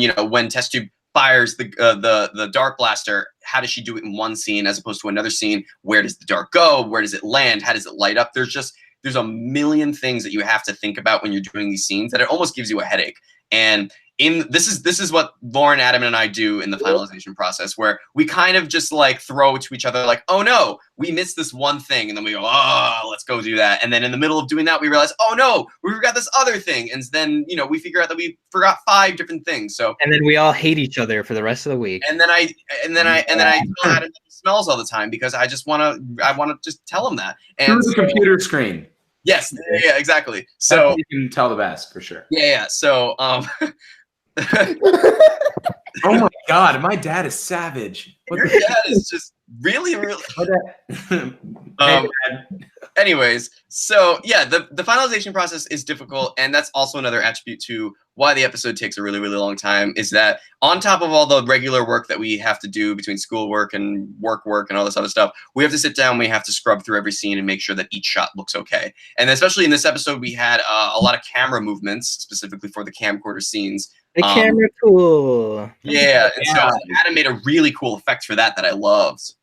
you know when test tube fires the dart blaster, how does she do it in one scene as opposed to another scene? Where does the dart go? Where does it land? How does it light up? There's a million things that you have to think about when you're doing these scenes that it almost gives you a headache. And this is what Lauren, Adam, and I do in the finalization process, where we kind of just like throw to each other like, oh no, we missed this one thing, and then we go, oh, let's go do that. And then in the middle of doing that, we realize, oh no, we forgot this other thing, and then you know we figure out that we forgot 5 different things. So and then we all hate each other for the rest of the week. And then I tell Adam that he smells all the time because I want to just tell him that. And through the computer screen. Yes, yeah, exactly. So you can tell the best for sure. Yeah. So oh my god, my dad is savage. Your dad is just really anyways, so yeah, the finalization process is difficult, and that's also another attribute to why the episode takes a really, really long time, is that on top of all the regular work that we have to do between schoolwork and work and all this other stuff, we have to sit down, we have to scrub through every scene and make sure that each shot looks okay. And especially in this episode, we had a lot of camera movements, specifically for the camcorder scenes. The camera tool. Yeah, and so Adam made a really cool effect for that I loved.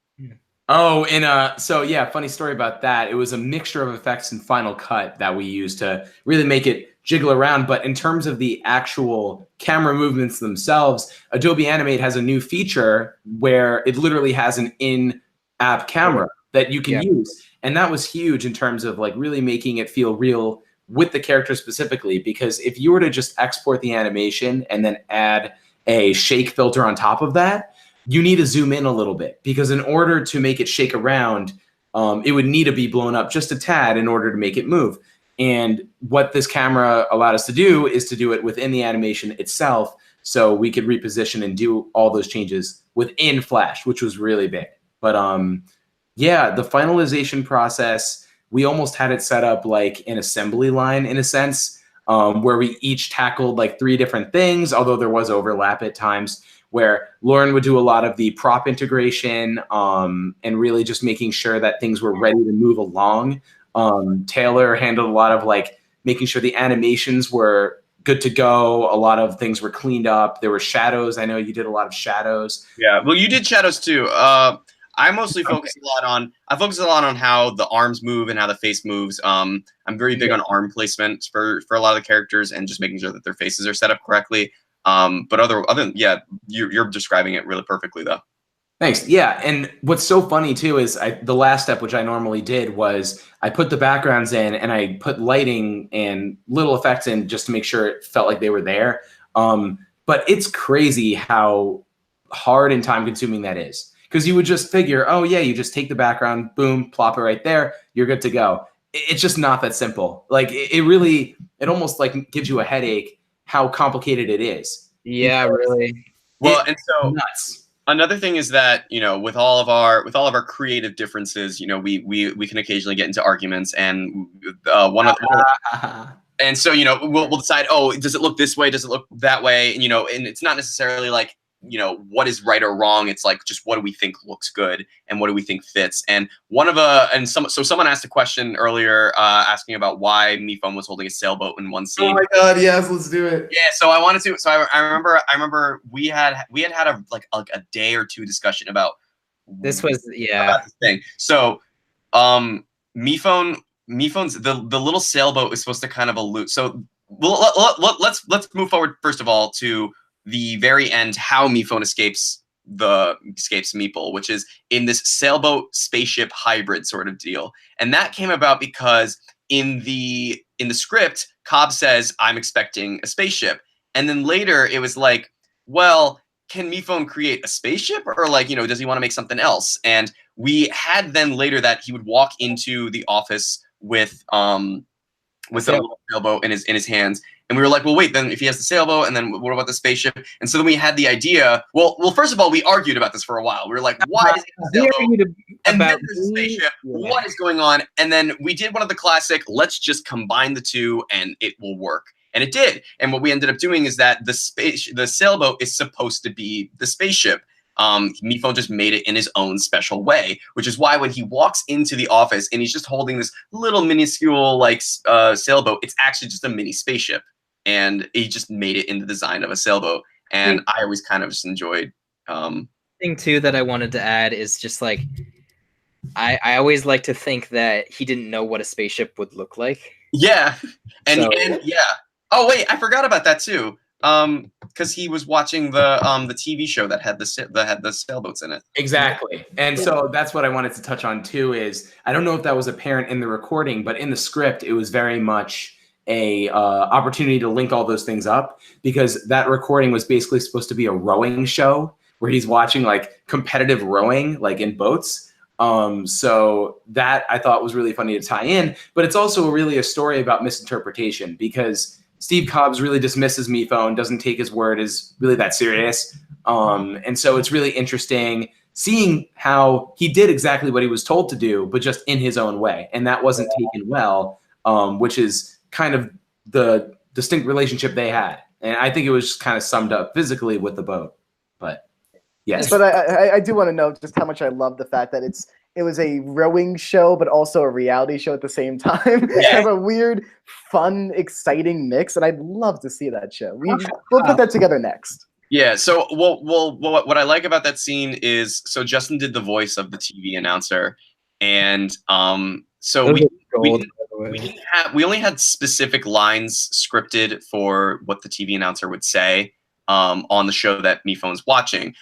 Oh, and so yeah, funny story about that. It was a mixture of effects in Final Cut that we used to really make it jiggle around. But in terms of the actual camera movements themselves, Adobe Animate has a new feature where it literally has an in-app camera that you can use. And that was huge in terms of like really making it feel real with the character specifically, because if you were to just export the animation and then add a shake filter on top of that, you need to zoom in a little bit, because in order to make it shake around, it would need to be blown up just a tad in order to make it move. And what this camera allowed us to do is to do it within the animation itself, so we could reposition and do all those changes within Flash, which was really big. But yeah, the finalization process, we almost had it set up like an assembly line in a sense, where we each tackled like 3 different things, although there was overlap at times, where Lauren would do a lot of the prop integration and really just making sure that things were ready to move along. Taylor handled a lot of like making sure the animations were good to go. A lot of things were cleaned up. There were shadows. I know you did a lot of shadows. Yeah, well, you did shadows too. I mostly focus a lot on how the arms move and how the face moves. I'm very big on arm placement for a lot of the characters and just making sure that their faces are set up correctly. But other than, yeah, you're describing it really perfectly though. Thanks. Yeah, and what's so funny too is the last step, which I normally did, was I put the backgrounds in and I put lighting and little effects in just to make sure it felt like they were there. But it's crazy how hard and time-consuming that is, because you would just figure, oh yeah, you just take the background, boom, plop it right there, you're good to go. It's just not that simple. Like it almost like gives you a headache how complicated it is. Yeah, really. Well, and so nuts. Another thing is that, you know, with all of our creative differences, you know, we can occasionally get into arguments, and and so, you know, we'll decide, oh, does it look this way? Does it look that way? And, you know, and it's not necessarily like, you know, what is right or wrong. It's like, just what do we think looks good and what do we think fits? And someone asked a question earlier, asking about why Mifune was holding a sailboat in one scene. Oh my God, yes, let's do it. Yeah, so I wanted to. So I remember we had a day or two discussion about this was about this thing. So, Mifune's the little sailboat is supposed to kind of allude. So let's move forward first of all to the very end, how Mifune escapes Meeple, which is in this sailboat spaceship hybrid sort of deal. And that came about because in the script, Cobb says, I'm expecting a spaceship. And then later it was like, well, can Mifune create a spaceship, or like, you know, does he want to make something else? And we had then later that he would walk into the office with a little sailboat in his hands. And we were like, well, wait, then if he has the sailboat, and then what about the spaceship? And so then we had the idea. Well, first of all, we argued about this for a while. We were like, why does he have the sailboat? And then there's a spaceship. Yeah. What is going on? And then we did one of the classic, let's just combine the two and it will work. And it did. And what we ended up doing is that the sailboat is supposed to be the spaceship. Mifune just made it in his own special way, which is why when he walks into the office and he's just holding this little minuscule like sailboat, it's actually just a mini spaceship. And he just made it in the design of a sailboat. And I always kind of just enjoyed. Thing too that I wanted to add is just like, I always like to think that he didn't know what a spaceship would look like. Yeah, and yeah. Oh wait, I forgot about that too. Because he was watching the TV show that had the sailboats in it. Exactly. And so that's what I wanted to touch on too, is I don't know if that was apparent in the recording, but in the script, it was very much a opportunity to link all those things up, because that recording was basically supposed to be a rowing show where he's watching like competitive rowing, like in boats. So that I thought was really funny to tie in, but it's also really a story about misinterpretation, because Steve Cobbs really dismisses Mifune, doesn't take his word as really that serious. And so it's really interesting seeing how he did exactly what he was told to do, but just in his own way. And that wasn't taken well, which is kind of the distinct relationship they had. And I think it was just kind of summed up physically with the boat. But yes. But I do want to know just how much I love the fact that it was a rowing show, but also a reality show at the same time. Yeah. Kind of a weird, fun, exciting mix, and I'd love to see that show. We'll put that together next. Yeah. So, what I like about that scene is, so Justin did the voice of the TV announcer, and so we only had specific lines scripted for what the TV announcer would say on the show that Mifune's watching.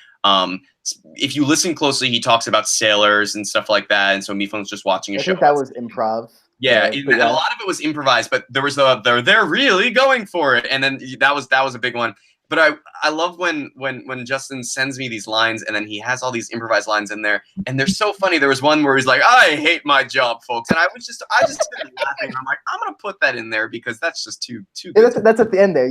If you listen closely, he talks about sailors and stuff like that, and so Mifune's just watching a show. I think that was improv. Yeah, and a lot of it was improvised, but there was they're really going for it, and then that was a big one. But I love when Justin sends me these lines, and then he has all these improvised lines in there, and they're so funny. There was one where he's like, "I hate my job, folks," and I just started laughing. I'm like, I'm gonna put that in there because that's just too good. Yeah, that's at the end there.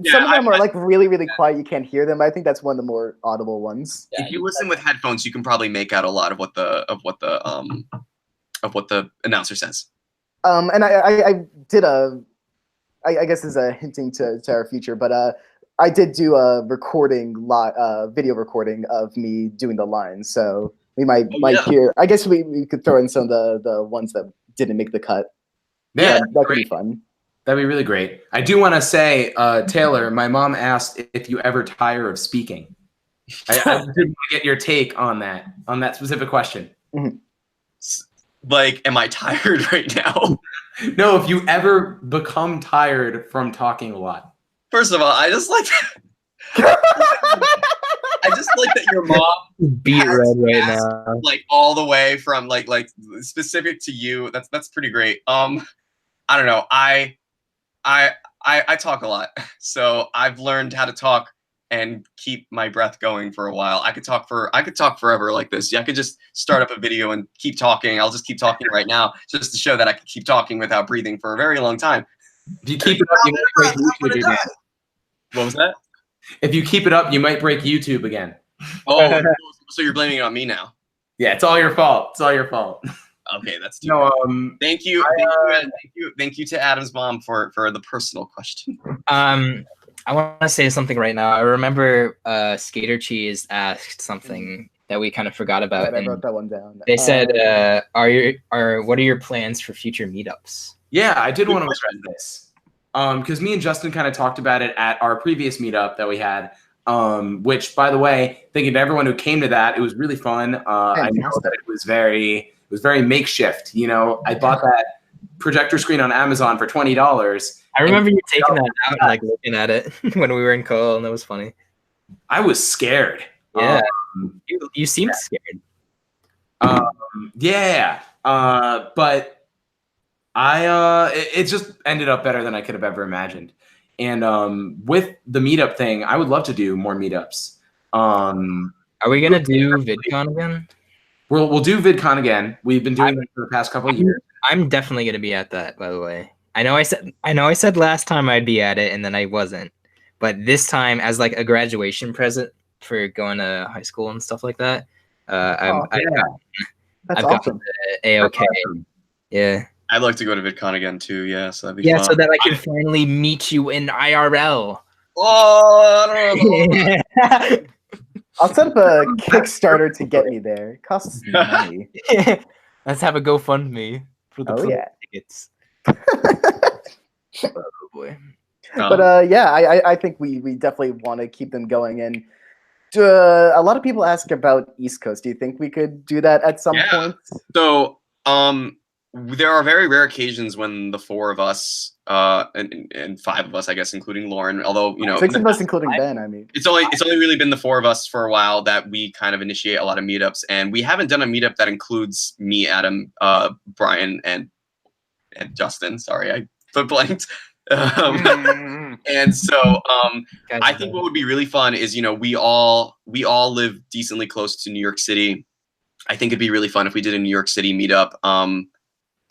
Some of them are like really, really quiet. You can't hear them. I think that's one of the more audible ones. If you listen with headphones, you can probably make out a lot of what the announcer says. And I did I guess is a hinting to our future, but I did do a video recording of me doing the lines, so we might hear. I guess we could throw in some of the ones that didn't make the cut. Yeah, that could be fun. That'd be really great. I do want to say, Taylor, my mom asked if you ever tire of speaking. I did want to get your take on that specific question. Like, am I tired right now? No, if you ever become tired from talking a lot. First of all, I just like that your mom Beat has red right asked, now. like all the way from like specific to you. That's pretty great. I don't know. I talk a lot, so I've learned how to talk and keep my breath going for a while. I could talk forever like this. Yeah, I could just start up a video and keep talking. I'll just keep talking right now just to show that I can keep talking without breathing for a very long time. If you keep it up, you might break YouTube again. What was that? If you keep it up, you might break YouTube again. Oh, so you're blaming it on me now? Yeah, it's all your fault. It's all your fault. Okay, that's too No, bad. Thank you to Adam's mom for the personal question. I want to say something right now. I remember Skater Cheese asked something that we kind of forgot about. I wrote that one down. They said, what are your plans for future meetups? Yeah, I did want to address this. Because me and Justin kind of talked about it at our previous meetup that we had. Which, by the way, thank you to everyone who came to that. It was really fun. I know that it was very makeshift. You know, I bought that projector screen on Amazon for $20. I remember you taking that out and like looking at it when we were in Cole, and that was funny. I was scared. Yeah, you seemed scared. Yeah, but it just ended up better than I could have ever imagined. And with the meetup thing, I would love to do more meetups. Are we gonna do VidCon again? We'll do VidCon again. We've been doing it for the past couple of years. I'm definitely gonna be at that, by the way. I know I said last time I'd be at it, and then I wasn't. But this time, as like a graduation present for going to high school and stuff like that, That's I've awesome. got the A-OK. Yeah. I'd like to go to VidCon again too. Yeah, so that'd be Yeah, fun. so that I can finally meet you in IRL. Oh, I don't know. I'll set up a Kickstarter to get me there. It costs money. Let's have a GoFundMe for the tickets. Oh boy. But I think we definitely want to keep them going. And a lot of people ask about East Coast. Do you think we could do that at some point? So there are very rare occasions when the four of us and five of us, I guess, including Lauren, although, you know, 6 of us including Ben, I mean. It's only really been the four of us for a while that we kind of initiate a lot of meetups, and we haven't done a meetup that includes me, Adam, Brian, and Justin. Sorry, I blanked. And so I think what would be really fun is, you know, we all live decently close to New York City. I think it'd be really fun if we did a New York City meetup.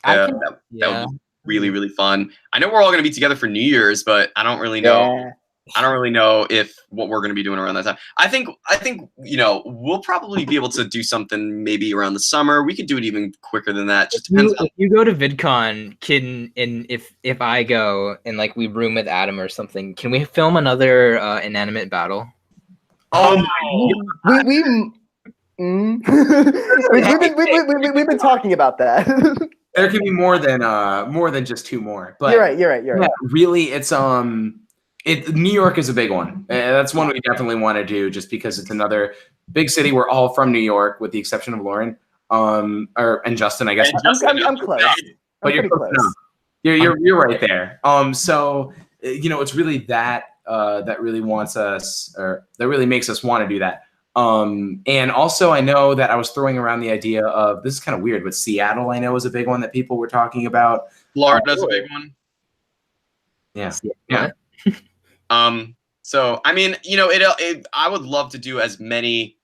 That would be really, really fun. I know we're all going to be together for New Year's, but I don't really know. Yeah. I don't really know if what we're going to be doing around that time. I think you know, we'll probably be able to do something maybe around the summer. We could do it even quicker than that. Just depends. If you go to VidCon, and if I go and like we room with Adam or something, can we film another inanimate battle? We've been talking about that. There can be more than just two more. But you're right. Yeah, really, it's New York is a big one. That's one we definitely want to do, just because it's another big city. We're all from New York, with the exception of Lauren, and Justin, I guess. I'm close. But you're close enough. You're right there. So you know, it's really that really wants us, or that really makes us want to do that. And also, I know that I was throwing around the idea of, this is kind of weird, but Seattle, I know, is a big one that people were talking about. Florida's a big one. Yeah. So I mean, you know, I would love to do as many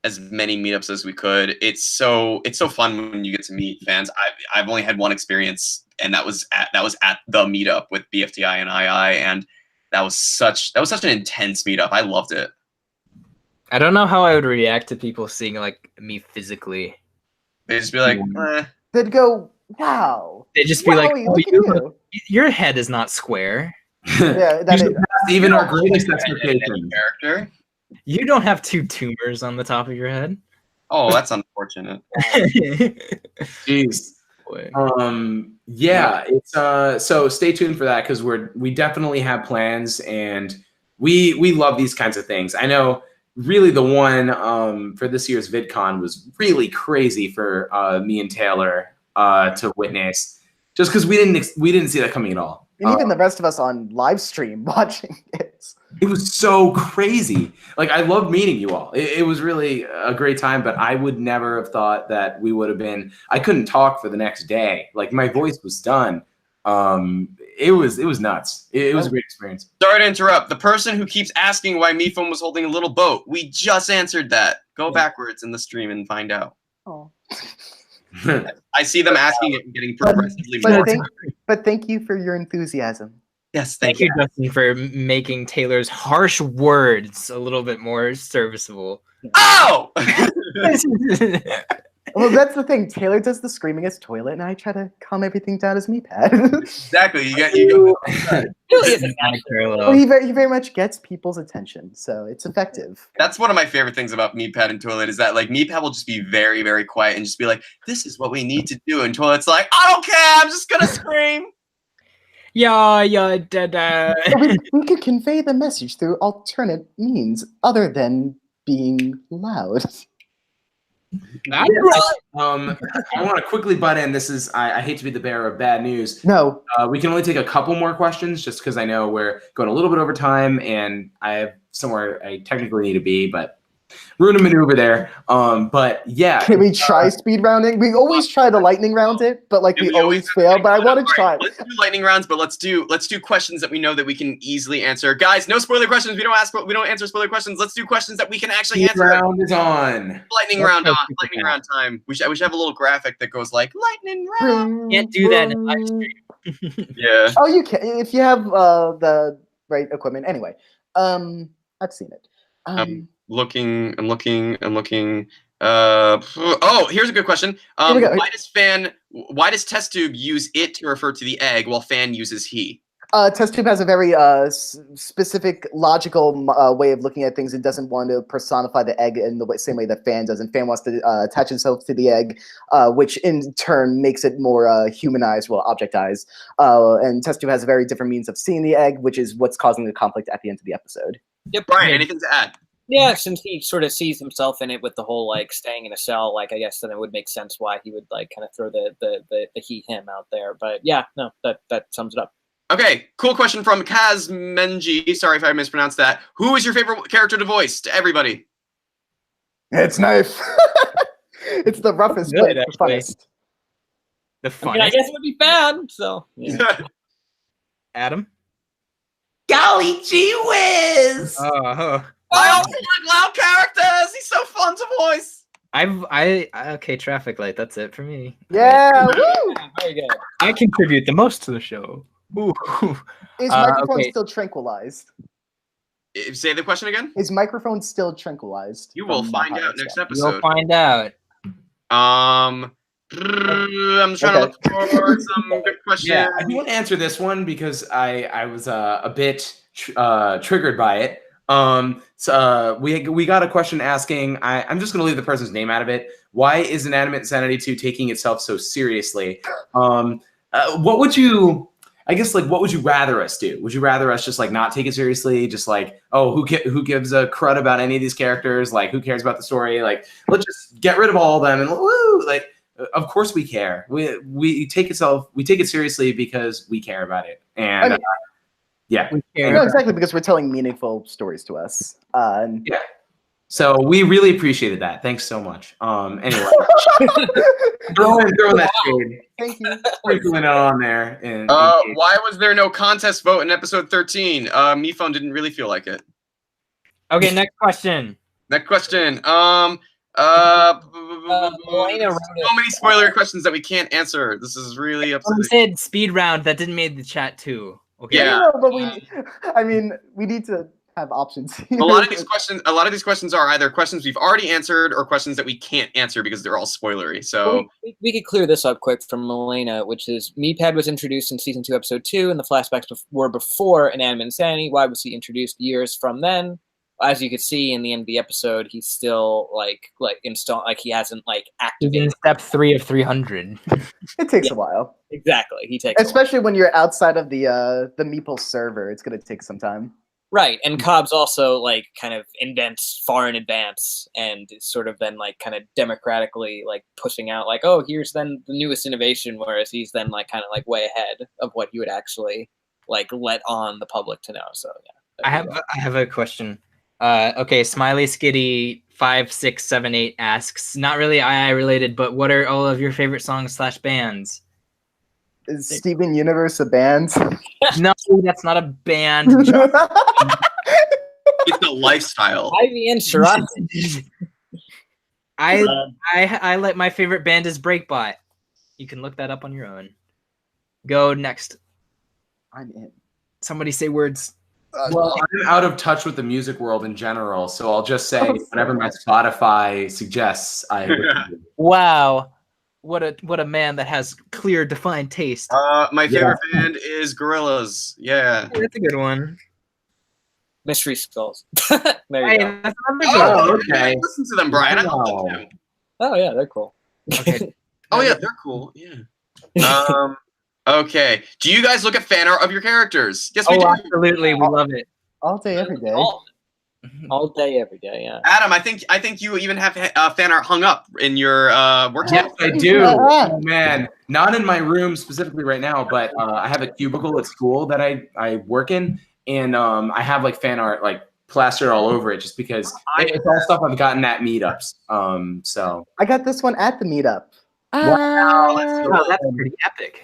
meetups as we could. It's so fun when you get to meet fans. I've only had one experience, and that was at the meetup with BFDI and II, and that was such an intense meetup. I loved it. I don't know how I would react to people seeing like me physically. They'd just be like, They'd go, wow. They'd just be Wow, like, look at you. your head is not square. Yeah, that is. Even our greatest expectations. character. You don't have 2 tumors on the top of your head. Oh, that's unfortunate. Jeez. Yeah, it's so stay tuned for that, because we definitely have plans, and we love these kinds of things. I know really the one for this year's VidCon was really crazy for me and Taylor to witness, just because we didn't see that coming at all. And even the rest of us on live stream watching it. It was so crazy. Like, I loved meeting you all. It was really a great time, but I would never have thought that we would have been. I couldn't talk for the next day. Like, my voice was done. It was nuts. It was a great experience. Sorry to interrupt. The person who keeps asking why Mifone was holding a little boat, we just answered that. Go backwards in the stream and find out. Oh. I see them asking it and getting progressively more. But thank you for your enthusiasm. Yes, Thank you, Justin, for making Taylor's harsh words a little bit more serviceable. Oh! Well, that's the thing. Taylor does the screaming as Toilet, and I try to calm everything down as Meatpad. Exactly. You got. Well, he very much gets people's attention, so it's effective. That's one of my favorite things about Meatpad and Toilet is that like Meatpad will just be very, very quiet and just be like, "This is what we need to do," and Toilet's like, "I don't care. I'm just gonna scream." Yeah, da. We could convey the message through alternate means other than being loud. I want to quickly butt in. This is I hate to be the bearer of bad news. No. We can only take a couple more questions just because I know we're going a little bit over time and I have somewhere I technically need to be, but room to maneuver there. But yeah. Can we try speed rounding? We always try to lightning round it, but like we always fail. But I want to try. Let's do lightning rounds, but let's do questions that we know that we can easily answer. Guys, no spoiler questions. We don't answer spoiler questions. Let's do questions that we can actually answer. Round is on. Lightning round on. Lightning round time. We should have a little graphic that goes like lightning round. Can't do that in live stream. Yeah. Oh, you can if you have the right equipment. Anyway, I've seen it. I'm looking. Oh, here's a good question. Why does test tube use it to refer to the egg while fan uses he? Test tube has a very specific logical way of looking at things. It doesn't want to personify the egg in the same way that fan does, and fan wants to attach himself to the egg, which in turn makes it more humanized, well, objectized. And test tube has a very different means of seeing the egg, which is what's causing the conflict at the end of the episode. Yep. Brian, anything to add? Yeah, since he sort of sees himself in it with the whole like staying in a cell, like I guess then it would make sense why he would like kind of throw the he him out there. But yeah, no, that sums it up. Okay, cool question from Kaz Menji. Sorry if I mispronounced that. Who is your favorite character to voice? To everybody. It's Knife. It's the roughest, Good, but the funnest. The I mean, I funniest. guess it would be bad. So yeah. Adam. Golly gee whiz! I also like loud characters. He's so fun to voice. Okay, traffic light. That's it for me. Yeah. Woo! Yeah, very good. I contribute the most to the show. Ooh. His microphone okay. still tranquilized. Say the question again. His microphone still tranquilized. You will find out next episode. We'll find out. I'm trying to look for some good questions. Yeah, I do want to answer this one because I was a bit triggered by it. So we got a question asking. I'm just going to leave the person's name out of it. Why is Inanimate Insanity 2 taking itself so seriously? What would you? I guess like what would you rather us do? Would you rather us just like not take it seriously? Just like, oh, who gives a crud about any of these characters? Like, who cares about the story? Like, let's just get rid of all of them and woo! Like, of course we care. We take it seriously because we care about it. And I mean, yeah, no, exactly, because we're telling meaningful stories to us. Yeah. So we really appreciated that. Thanks so much. Anyway, throwing that shade. Thank you. Sprinkling it on there. Why was there no contest vote in episode 13? Mifone didn't really feel like it. Okay, next question. Next question. Melina wrote So many spoiler questions that we can't answer. This is really We upsetting. said speed round. That didn't make the chat too. Okay. Yeah. No, but we need to have options. A lot of these questions are either questions we've already answered or questions that we can't answer because they're all spoilery. So we could clear this up quick from Melina, which is Meatpad was introduced in season 2, episode 2, and the flashbacks were before Inanimate Insanity. Why was he introduced years from then? As you could see in the end of the episode, he's still like installed, like he hasn't like He's in activated. step 3 of 300. It takes a while, Exactly, he takes. especially when you're outside of the Meeple server. It's gonna take some time. Right, and Cobb's also like kind of indents far in advance, and is sort of then like kind of democratically like pushing out like, oh, here's then the newest innovation, whereas he's then like kind of like way ahead of what you would actually like let on the public to know. So yeah, I have a question. Okay, Smiley Skitty 5678 asks, not really II related, but what are all of your favorite songs / bands? Is Steven Universe a band? No, that's not a band. It's a lifestyle. Ivy and Shirazi. I like my favorite band is Breakbot. You can look that up on your own. Go next. I'm in. Somebody say words. Well, I'm out of touch with the music world in general, so I'll just say whatever my Spotify suggests, I listen to. Wow. What a man that has clear, defined taste. My favorite band is Gorillaz. Yeah. That's a good one. Mystery Skulls. There you Hey, go. that's another good one. Okay. Listen to them, Brian. I love them too. Oh yeah, they're cool. Okay. Oh yeah, they're cool. Yeah. Okay. Do you guys look at fan art of your characters? Yes, we do. Absolutely. We love it. All day, every day. All day, every day. Yeah. Adam, I think you even have fan art hung up in your workspace. Yes, I do. Oh, man, not in my room specifically right now, but I have a cubicle at school that I work in, and I have like fan art like plastered all over it just because it's all stuff I've gotten at meetups. So I got this one at the meetup. Wow, that's pretty epic.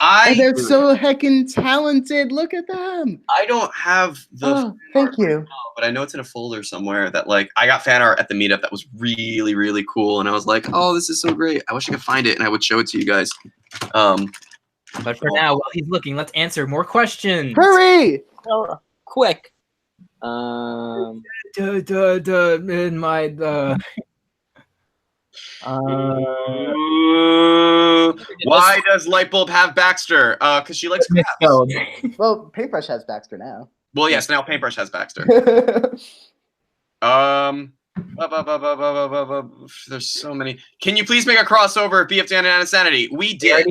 And they're so heckin' talented. Look at them. I don't have the fan thank art you. right now, but I know it's in a folder somewhere that like I got fan art at the meetup that was really, really cool. And I was like, oh, this is so great. I wish I could find it and I would show it to you guys. But for now, while he's looking, let's answer more questions. Hurry! Oh, quick. In my why does Lightbulb have Baxter? Because she likes crabs. Well, Paintbrush has Baxter now. Well, yes, now Paintbrush has Baxter. There's so many. Can you please make a crossover of BF Dan and Insanity? We did.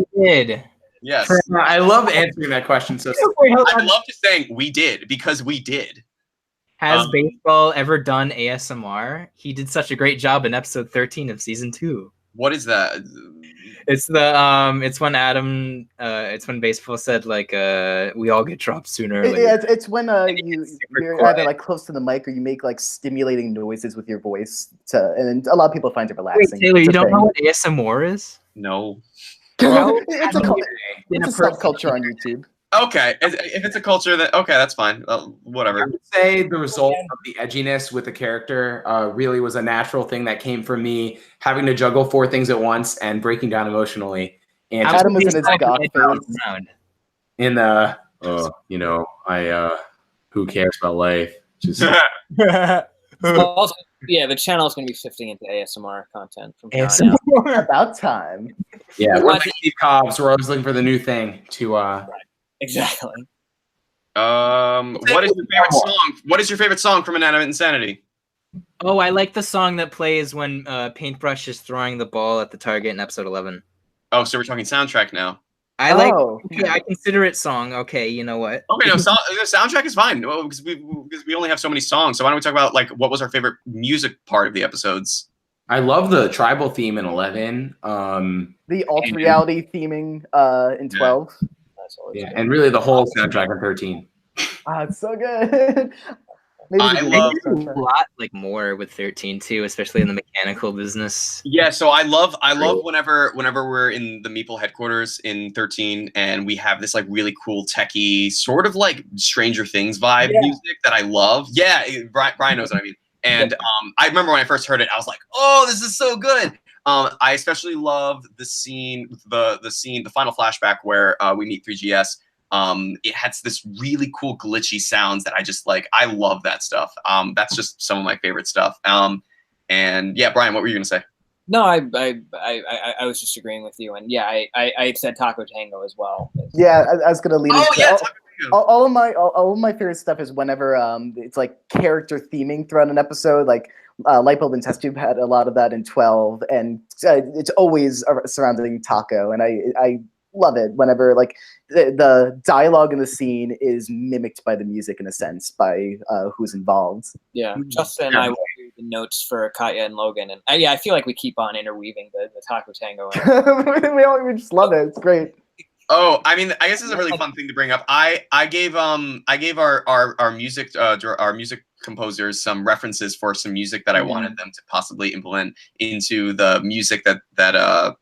Yes. I love answering that question. So I love just saying we did because we did. Has Baseball ever done ASMR? He did such a great job in episode 13 of season 2. What is that? It's the it's when Adam it's when Baseball said like we all get dropped sooner or later. Yeah, it's when you're either like close to the mic or you make like stimulating noises with your voice and a lot of people find it relaxing. Wait, Taylor, you don't know what ASMR is? No. It's a subculture on YouTube. Okay, if it's a culture that that's fine. Whatever. I would say the result of the edginess with the character really was a natural thing that came from me having to juggle 4 things at once and breaking down emotionally. And Adam was in his goth phase. In the who cares about life? Just Also, yeah, the channel is going to be shifting into ASMR content from here on out. About time. Yeah, we're like Steve Cobbs. We're always looking for the new thing to. Right. Exactly. What is your favorite song? What is your favorite song from Inanimate Insanity? Oh, I like the song that plays when Paintbrush is throwing the ball at the target in episode 11. Oh, so we're talking soundtrack now. I consider it song. Okay, you know what? Okay, no, the soundtrack is fine because we only have so many songs. So why don't we talk about like what was our favorite music part of the episodes? I love the tribal theme in 11. The alt reality theming in 12. Yeah, and really the whole soundtrack in 13. It's so good. I love a lot like more with 13 too, especially in the mechanical business. Yeah, so I love whenever we're in the Meeple headquarters in 13 and we have this like really cool techie sort of like Stranger Things vibe music that I love. Yeah, Brian knows what I mean. And I remember when I first heard it, I was like, "Oh, this is so good." I especially love the scene, the final flashback where we meet 3GS. It has this really cool glitchy sounds that I just like. I love that stuff. That's just some of my favorite stuff. And yeah, Brian, what were you gonna say? No, I was just agreeing with you, and yeah, I said Taco Tango as well. Yeah, I was gonna lead. Yeah, all of my favorite stuff is whenever it's like character theming throughout an episode, like. Lightbulb and Test Tube had a lot of that in 12, and it's always surrounding Taco. And love it whenever like the dialogue in the scene is mimicked by the music in a sense, by who's involved. Yeah, Justin and I will do the notes for Katya and Logan, and I feel like we keep on interweaving the Taco Tango. We just love it. It's great. Oh, I mean, I guess it's a really fun thing to bring up. I gave our music composers some references for some music that I wanted them to possibly implement into the music that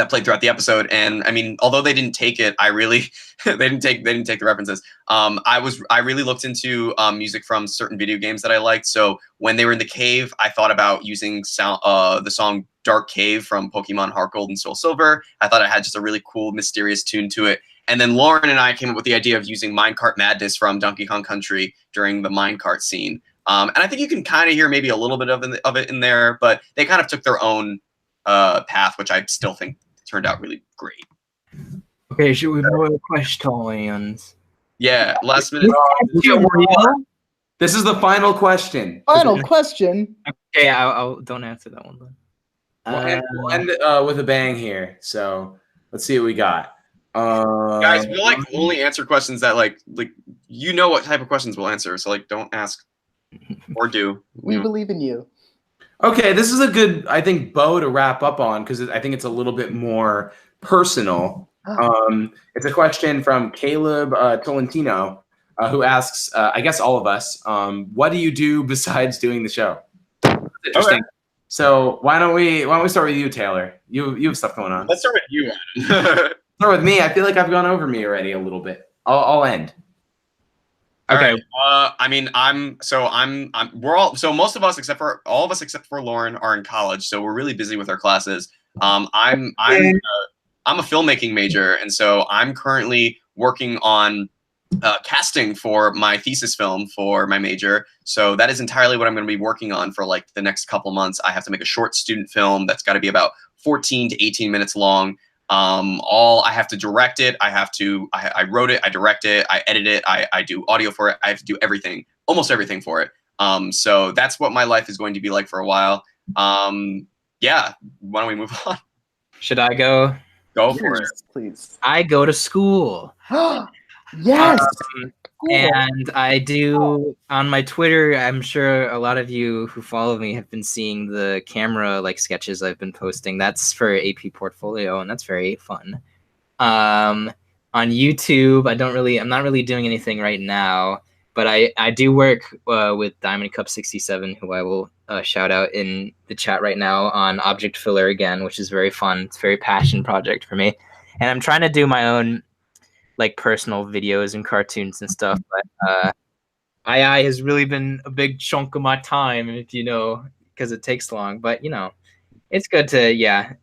played throughout the episode. And I mean, although they didn't take it, I really they didn't take the references. I really looked into music from certain video games that I liked. So when they were in the cave, I thought about using the song Dark Cave from Pokemon Heart Gold and Soul Silver. I thought it had just a really cool, mysterious tune to it. And then Lauren and I came up with the idea of using Minecart Madness from Donkey Kong Country during the minecart scene. And I think you can kind of hear maybe a little bit of it in there, but they kind of took their own path, which I still think turned out really great. Okay, should we move questions? Yeah, last minute. This is the final question. Final question. Okay, I'll don't answer that one then. We'll end with a bang here. So let's see what we got. Guys, we'll like only answer questions that like you know what type of questions we'll answer. So like, don't ask or do. We believe in you. Okay, this is a good, I think, bow to wrap up on because I think it's a little bit more personal. It's a question from Caleb Tolentino, who asks, I guess all of us, what do you do besides doing the show? That's interesting. Okay. So why don't we start with you, Taylor? You have stuff going on. Let's start with you, Adam. Start with me. I feel like I've gone over me already a little bit. I'll end. Okay. Right. I mean, most of us except for Lauren are in college, so we're really busy with our classes. I'm a filmmaking major, and so I'm currently working on casting for my thesis film for my major. So that is entirely what I'm going to be working on for like the next couple months. I have to make a short student film that's got to be about 14 to 18 minutes long. I have to direct it. I wrote it, I direct it, I edit it, I do audio for it. I have to do everything, almost everything for it. So that's what my life is going to be like for a while. Yeah. Why don't we move on? Should I go? Go for it. Please. I go to school. Yes. And I do on my Twitter. I'm sure a lot of you who follow me have been seeing the camera like sketches I've been posting. That's for AP Portfolio, and that's very fun. On YouTube, I'm not really doing anything right now, but I do work with Diamond Cup 67, who I will shout out in the chat right now, on Object Filler again, which is very fun. It's a very passion project for me, and I'm trying to do my own like personal videos and cartoons and stuff, but II has really been a big chunk of my time, if you know, because it takes long. But you know, it's good to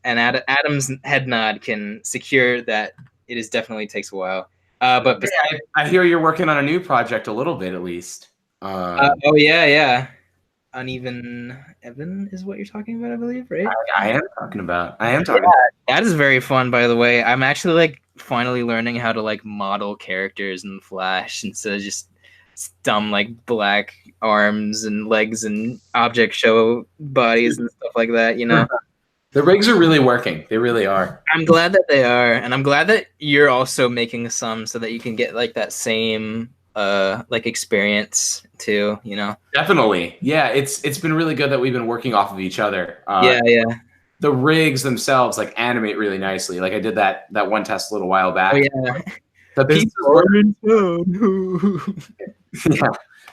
and Adam's head nod can secure that it is definitely takes a while. But besides, I hear you're working on a new project a little bit at least. Oh yeah. Uneven Evan is what you're talking about, I believe, right? I am talking. That is very fun, by the way. I'm actually like finally learning how to like model characters in Flash instead of just dumb like black arms and legs and object show bodies and stuff like that, you know. The rigs are really working. They really are. I'm glad that they are, and I'm glad that you're also making some so that you can get like that same like experience too, you know. Definitely. Yeah, it's been really good that we've been working off of each other. Yeah. The rigs themselves like animate really nicely. Like I did that one test a little while back. Oh yeah. The pieces yeah.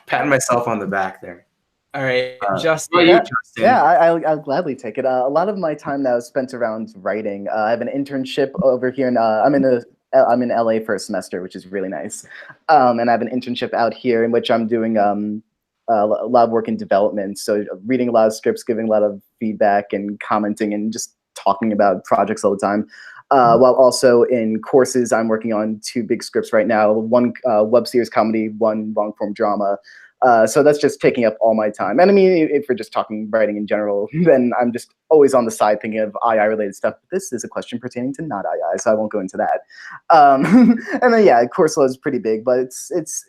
Patting myself on the back there. All right, Justin. Justin. Yeah, I'll gladly take it. A lot of my time now is spent around writing. I have an internship over here, and I'm in LA for a semester, which is really nice. And I have an internship out here in which I'm doing a lot of work in development. So reading a lot of scripts, giving a lot of feedback and commenting and just talking about projects all the time. While also in courses, I'm working on 2 big scripts right now, one web series comedy, one long form drama. So that's just taking up all my time. And I mean, if we're just talking writing in general, then I'm just always on the side thinking of II related stuff. But this is a question pertaining to not II, so I won't go into that. And then course load is pretty big, but it's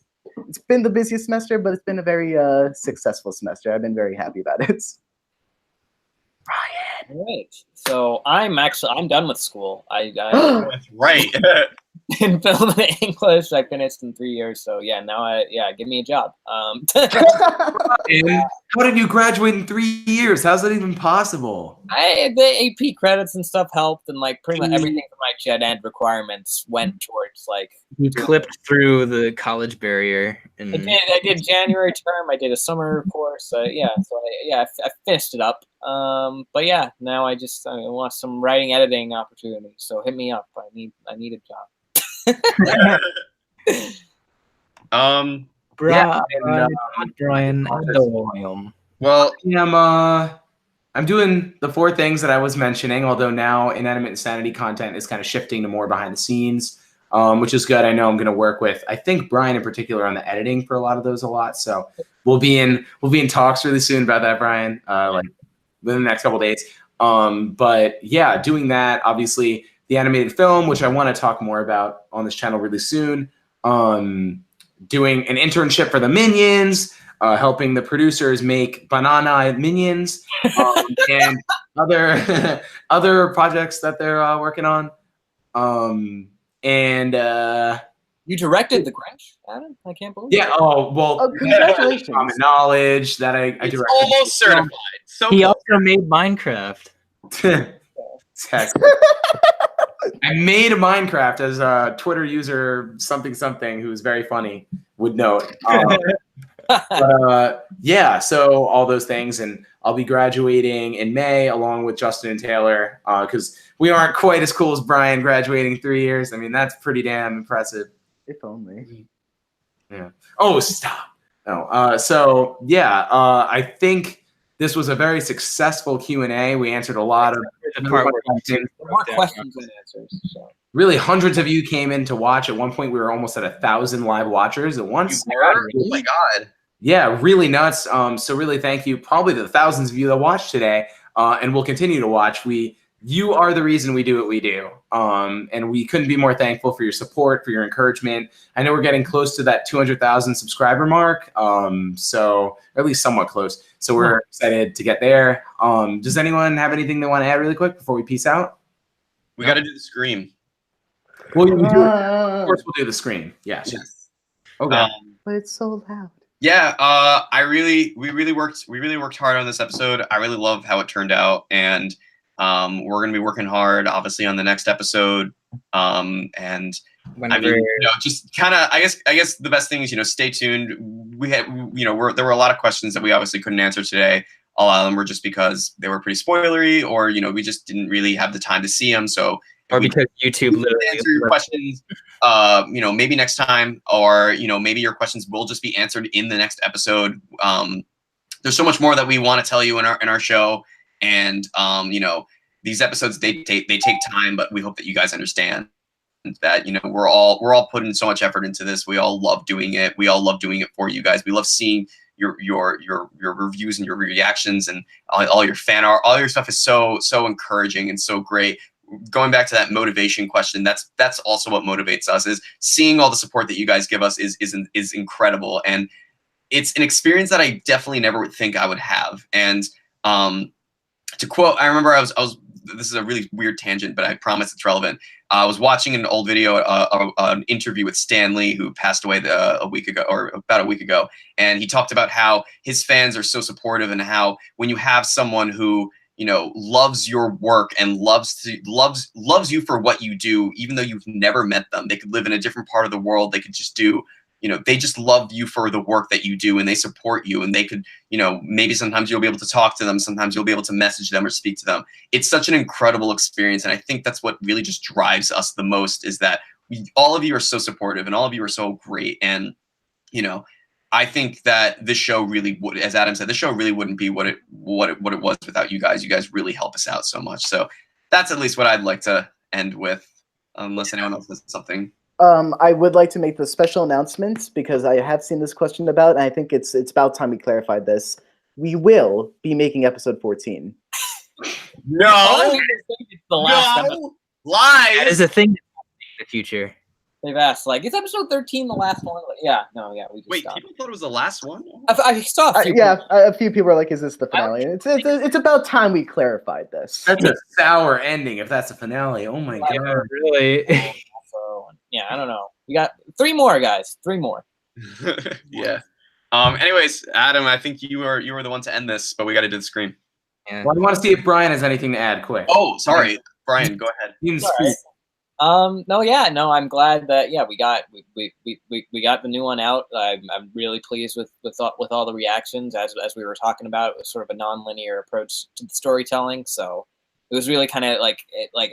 been the busiest semester, but it's been a very successful semester. I've been very happy about it. All right. So I'm done with school. I That's right. in film and English. I finished in 3 years. So yeah, now give me a job. And how did you graduate in 3 years? How's that even possible? The AP credits and stuff helped, and like pretty much everything for my gen ed requirements went towards like. You clipped through the college barrier. And I did January term. I did a summer course. So I finished it up. But yeah, now I want some writing editing opportunities. So hit me up. I need a job. Brian. Well, I'm doing the 4 things that I was mentioning, although now Inanimate Insanity content is kind of shifting to more behind the scenes, which is good. I know I'm going to work with, I think, Brian in particular on the editing for a lot of those a lot. So we'll be in talks really soon about that, Brian, like within the next couple of days. But yeah, doing that, obviously the animated film, which I want to talk more about on this channel really soon. Doing an internship for the Minions, helping the producers make banana Minions, and other projects that they're working on. You directed The Grinch, Adam? I can't believe. Yeah. it. Oh well. Oh, congratulations! Common knowledge that I it's directed. almost certified. So he close. also made Minecraft. I made a Minecraft, as a Twitter user something who's very funny would note. Yeah, so all those things, and I'll be graduating in May along with Justin and Taylor, because we aren't quite as cool as Brian graduating 3 years. I mean, that's pretty damn impressive. If only. Yeah. Oh, stop. No. So yeah, I think this was a very successful Q&A. We answered a lot of questions. More questions than answers. So. Really, hundreds of you came in to watch. At one point, we were almost at 1,000 live watchers at once. Oh my god. Yeah, really nuts. So really, thank you. Probably the thousands of you that watched today, and will continue to watch. You are the reason we do what we do, and we couldn't be more thankful for your support, for your encouragement. I know we're getting close to that 200,000 subscriber mark, so or at least somewhat close. So we're excited to get there. Does anyone have anything they want to add really quick before we peace out? We got to do the scream. Well, you can do it. Of course, we'll do the scream. Yes. Okay. But it's so loud. Yeah, we really worked hard on this episode. I really love how it turned out, and we're gonna be working hard, obviously, on the next episode. And Whenever... I mean, just kind of, I guess the best thing is, stay tuned. There were a lot of questions that we obviously couldn't answer today. A lot of them were just because they were pretty spoilery, or we just didn't really have the time to see them. So. Or because YouTube literally answer your questions, maybe next time, or maybe your questions will just be answered in the next episode. There's so much more that we want to tell you in our show, and these episodes they take time, but we hope that you guys understand that we're all putting so much effort into this. We all love doing it. We all love doing it for you guys. We love seeing your reviews and your reactions and all your fan art. All your stuff is so encouraging and so great. Going back to that motivation question, that's also what motivates us, is seeing all the support that you guys give us is incredible, and it's an experience that I definitely never would think I would have. And to quote, I remember I was this is a really weird tangent, but I promise it's relevant. I was watching an old video, an interview with Stan Lee, who passed away about a week ago, and he talked about how his fans are so supportive, and how when you have someone who loves your work and loves you for what you do, even though you've never met them. They could live in a different part of the world. They could just do, they just love you for the work that you do, and they support you, and they could, maybe sometimes you'll be able to talk to them. Sometimes you'll be able to message them or speak to them. It's such an incredible experience. And I think that's what really just drives us the most, is that all of you are so supportive, and all of you are so great. And, I think that this show really would, as Adam said, this show really wouldn't be what it was without you guys. You guys really help us out so much. So that's at least what I'd like to end with, unless anyone else has something. I would like to make the special announcements, because I have seen this question about, and I think it's about time we clarified this. We will be making episode 14. No, It's the last episode. live. That is a thing in the future. They've asked, like, is episode 13 the last one? Like, yeah, no, yeah, we just Wait, stopped. people thought it was the last one? I saw a few. Yeah, a few people are like, "Is this the finale?" It's about time we clarified this. That's a sour ending if that's a finale. Oh my god. Really? So, yeah, I don't know. We got 3 more, guys. 3 more. Yeah. Anyways, Adam, I think you were the one to end this, but we got to do the screen. Yeah. Well, I want to see if Brian has anything to add. Quick. Oh, sorry, Brian, go ahead. You can All speak. No, yeah, no, I'm glad that we got the new one out. I'm really pleased with all the reactions as we were talking about. It was sort of a non-linear approach to the storytelling, so it was really kind of like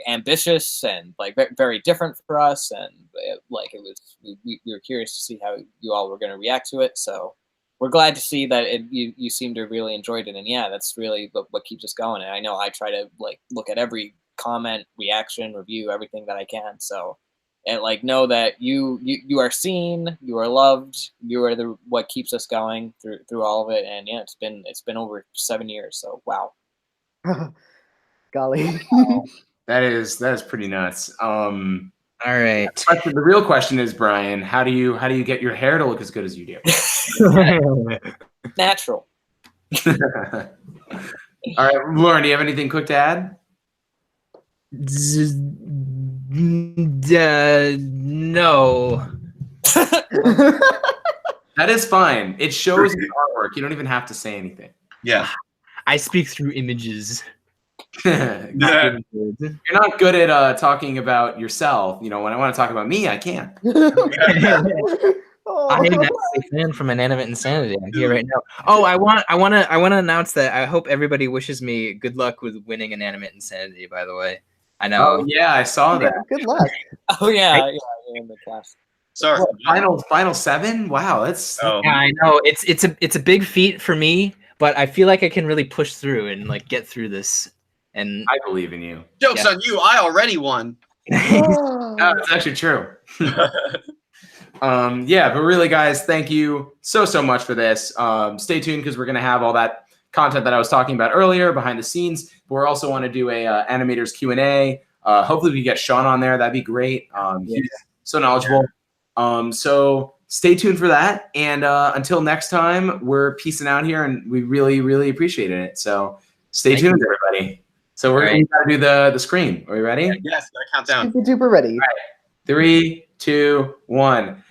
ambitious and like very different for us, and it was we were curious to see how you all were going to react to it. So we're glad to see that you seem to have really enjoyed it, and yeah, that's really what keeps us going. And I know I try to like look at every comment, reaction, review, everything that I can. So, and like know that you are seen, you are loved, you are what keeps us going through all of it. And yeah, it's been over 7 years. So wow. Golly. That is pretty nuts. All right. The real question is, Brian, how do you get your hair to look as good as you do? Natural. All right, Lauren, do you have anything quick to add? No. That is fine. It shows in artwork. You don't even have to say anything. Yeah. I speak through images. You're not good at talking about yourself. You know, when I want to talk about me, I can't. I'm a fan from Inanimate Insanity. I'm here right now. Oh, I want to announce that I hope everybody wishes me good luck with winning Inanimate Insanity. By the way, I know. Oh yeah, I saw that. Good luck. Oh yeah, in the class. Sorry. Final 7? Wow, that's. Oh. Yeah, I know. It's a big feat for me, but I feel like I can really push through and like get through this. And I believe in you. Joke's on you. I already won. That's actually true. Yeah, but really, guys, thank you so much for this. Stay tuned because we're gonna have all that content that I was talking about earlier behind the scenes. But we're also want to do a animators Q&A. Hopefully, we can get Sean on there. That'd be great. He's so knowledgeable. So stay tuned for that. And until next time, we're peacing out here, and we really appreciated it. So stay tuned, everybody. So we're going to do the screen. Are we ready? Yes, gotta count down. Super duper ready. All right. 3, 2, 1.